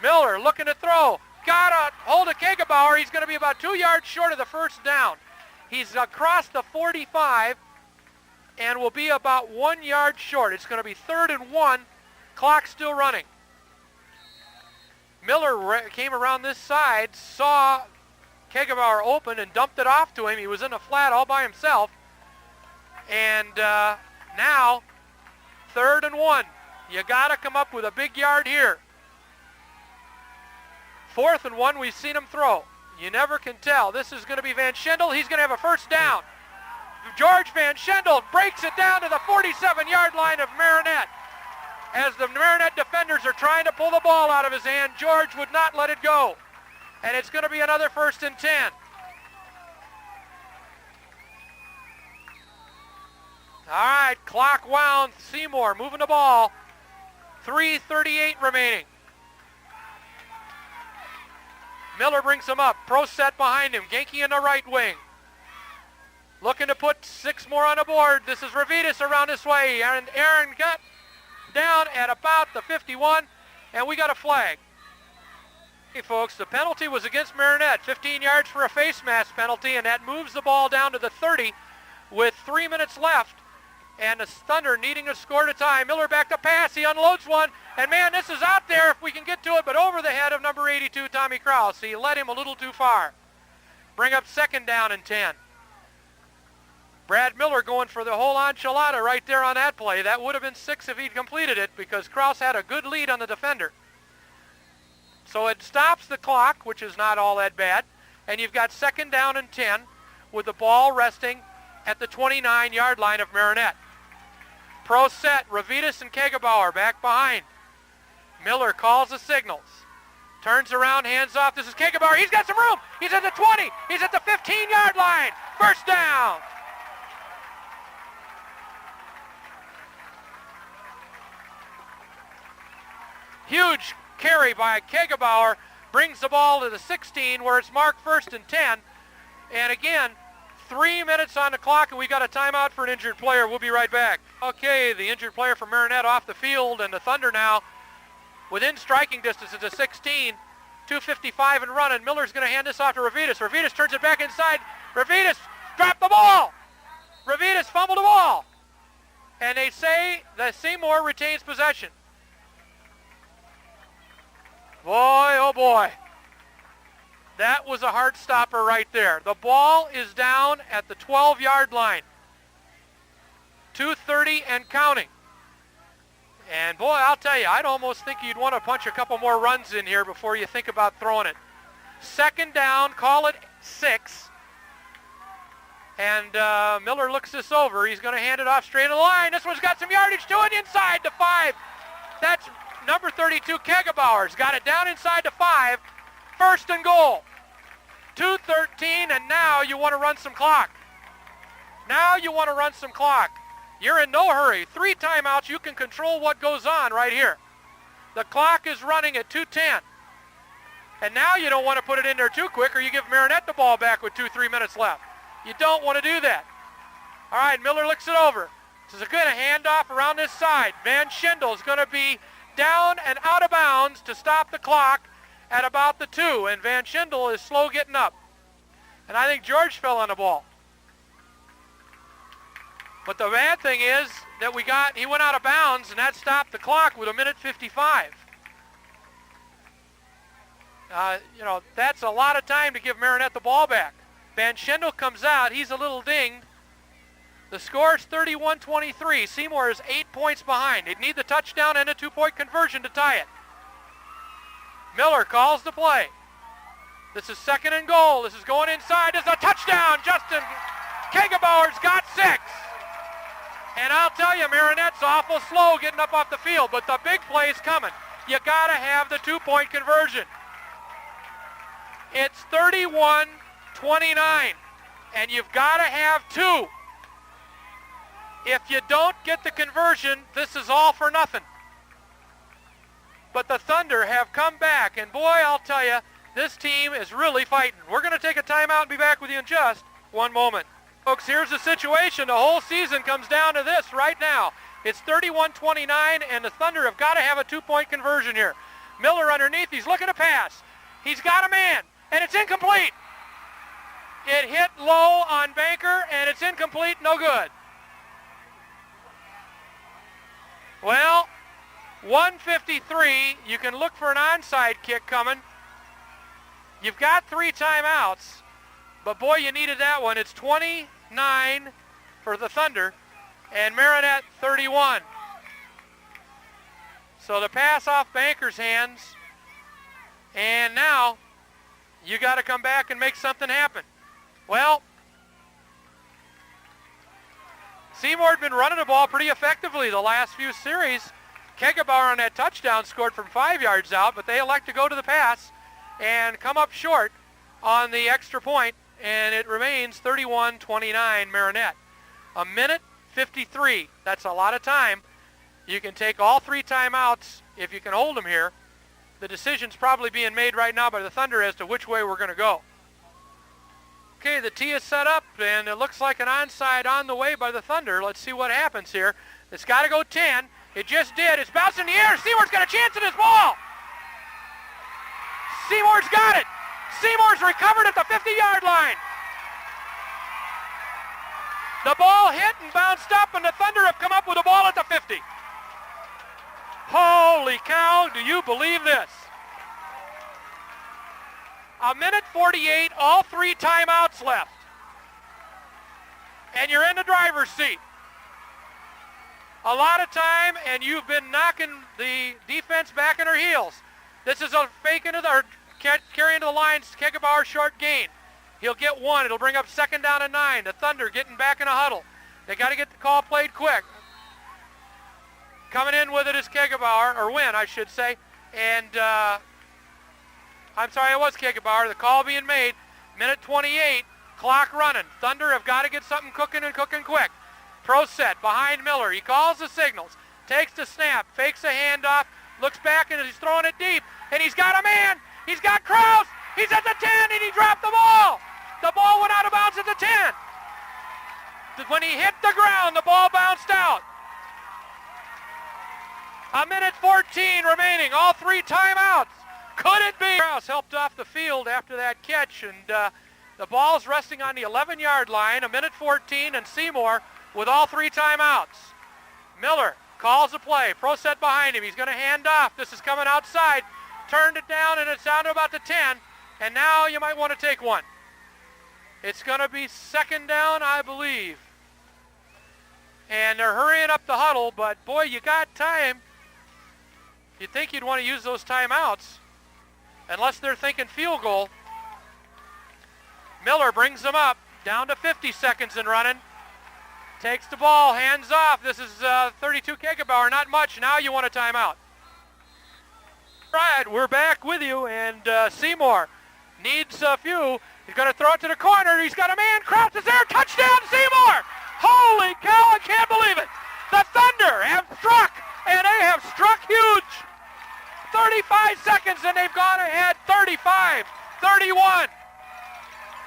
Miller looking to throw. Got a hold of Kegebauer. He's going to be about 2 yards short of the first down. He's across the 45 and will be about 1 yard short. It's going to be 3rd and 1. Clock still running. Miller came around this side, saw Kegebauer open and dumped it off to him. He was in the flat all by himself. And now 3rd and 1. You got to come up with a big yard here. 4th and 1, we've seen him throw. You never can tell. This is going to be Van Schendel. He's going to have a first down. George Van Schendel breaks it down to the 47-yard line of Marinette. As the Marinette defenders are trying to pull the ball out of his hand, George would not let it go. And it's going to be another 1st and 10. All right, clock wound. Seymour moving the ball. 3:38 remaining. Miller brings him up. Pro set behind him. Genke in the right wing. Looking to put 6 more on the board. This is Ravitas around this way. And Aaron got down at about the 51. And we got a flag. Hey, folks, the penalty was against Marinette. 15 yards for a face mask penalty. And that moves the ball down to the 30 with 3 minutes left. And the Thunder needing to score to tie. Miller back to pass. He unloads one. And, man, this is out there if we can get to it, but over the head of number 82, Tommy Kraus. He led him a little too far. bring up 2nd down and 10. Brad Miller going for the whole enchilada right there on that play. That would have been 6 if he'd completed it because Kraus had a good lead on the defender. So it stops the clock, which is not all that bad, and you've got 2nd down and 10 with the ball resting at the 29-yard line of Marinette. Pro set, Ravitas and Kegebauer back behind. Miller calls the signals. Turns around, hands off. This is Kegebauer. He's got some room. He's at the 20. He's at the 15-yard line. First down. Huge carry by Kegebauer. Brings the ball to the 16 where it's marked 1st and 10. And again, 3 minutes on the clock, and we've got a timeout for an injured player. We'll be right back. Okay, the injured player from Marinette off the field, and the Thunder now within striking distance at the 16. 2:55 and running. Miller's going to hand this off to Ravitas. Ravitas turns it back inside. Ravitas dropped the ball. Ravitas fumbled the ball. And they say that Seymour retains possession. Boy, oh boy. That was a heart stopper right there. The ball is down at the 12-yard line. 2:30 and counting. And boy, I'll tell you, I'd almost think you'd want to punch a couple more runs in here before you think about throwing it. 2nd down, call it 6. And Miller looks this over. He's going to hand it off straight to the line. This one's got some yardage to it, inside the 5. That's number 32, Kegebauer's got it down inside the 5. 1st and goal. 2:13, and now you want to run some clock. Now you want to run some clock. You're in no hurry. 3 timeouts. You can control what goes on right here. The clock is running at 2:10. And now you don't want to put it in there too quick or you give Marinette the ball back with 2-3 minutes left. You don't want to do that. All right, Miller looks it over. This is a good handoff around this side. Van Schendel is going to be down and out of bounds to stop the clock at about the 2. And Van Schendel is slow getting up. And I think George fell on the ball. But the bad thing is that he went out of bounds, and that stopped the clock with 1:55. That's a lot of time to give Marinette the ball back. Van Schendel comes out. He's a little dinged. The score is 31-23. Seymour is 8 points behind. They'd need the touchdown and a 2-point conversion to tie it. Miller calls the play. This is 2nd and goal. This is going inside. This is a touchdown. Justin Kegebauer's got 6. And I'll tell you, Marinette's awful slow getting up off the field, but the big play's coming. You got to have the 2-point conversion. It's 31-29, and you've got to have 2. If you don't get the conversion, this is all for nothing. But the Thunder have come back, and boy, I'll tell you, this team is really fighting. We're going to take a timeout and be back with you in just one moment. Folks, here's the situation. The whole season comes down to this right now. It's 31-29, and the Thunder have got to have a 2-point conversion here. Miller underneath. He's looking to pass. He's got a man, and it's incomplete. It hit low on Banker, and it's incomplete. No good. Well, 1:53. You can look for an onside kick coming. You've got 3 timeouts. But boy, you needed that one. It's 29 for the Thunder and Marinette 31. So the pass off Banker's hands. And now you got to come back and make something happen. Well, Seymour had been running the ball pretty effectively the last few series. Kegebauer on that touchdown scored from 5 yards out, but they elect to go to the pass and come up short on the extra point. And it remains 31-29 Marinette. 1:53. That's a lot of time. You can take all 3 timeouts if you can hold them here. The decision's probably being made right now by the Thunder as to which way we're going to go. Okay, the tee is set up, and it looks like an onside on the way by the Thunder. Let's see what happens here. It's got to go 10. It just did. It's bounced in the air. Seymour's got a chance at his ball. Seymour's got it. Seymour's recovered at the 50-yard line. The ball hit and bounced up, and the Thunder have come up with a ball at the 50. Holy cow, do you believe this? A minute 48, all 3 timeouts left. And you're in the driver's seat. A lot of time, and you've been knocking the defense back in her heels. This is a fake into the, or carry into the lines, Kegebauer short gain. He'll get 1. It'll bring up 2nd down and 9. The Thunder getting back in a huddle. They got to get the call played quick. Coming in with it is Kegebauer, or Wynn, I should say. And, I'm sorry, it was Kegebauer. The call being made. Minute 28, clock running. Thunder have got to get something cooking and cooking quick. Pro set behind Miller. He calls the signals. Takes the snap. Fakes a handoff. Looks back and he's throwing it deep. And he's got a man. He's got Kraus. He's at the 10 and he dropped the ball. The ball went out of bounds at the 10. When he hit the ground, the ball bounced out. A minute 14 remaining. All 3 timeouts. Could it be? Kraus helped off the field after that catch, and the ball's resting on the 11-yard line. A minute 14, and Seymour with all 3 timeouts. Miller calls the play. Pro set behind him. He's going to hand off. This is coming outside. Turned it down, and it's down to about the 10. And now you might want to take 1. It's going to be 2nd down, I believe. And they're hurrying up the huddle, but boy, you got time. You'd think you'd want to use those timeouts, unless they're thinking field goal. Miller brings them up, down to 50 seconds and running. Takes the ball, hands off. This is 32 Kegebauer, not much. Now you want a timeout. Right, we're back with you, and Seymour needs a few. He's going to throw it to the corner. He's got a man. Kraus is there. Touchdown, Seymour! Holy cow, I can't believe it. The Thunder have struck, and they have struck huge. 35 seconds, and they've gone ahead 35, 31.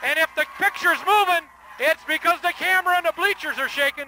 And if the picture's moving, it's because the camera and the bleachers are shaking.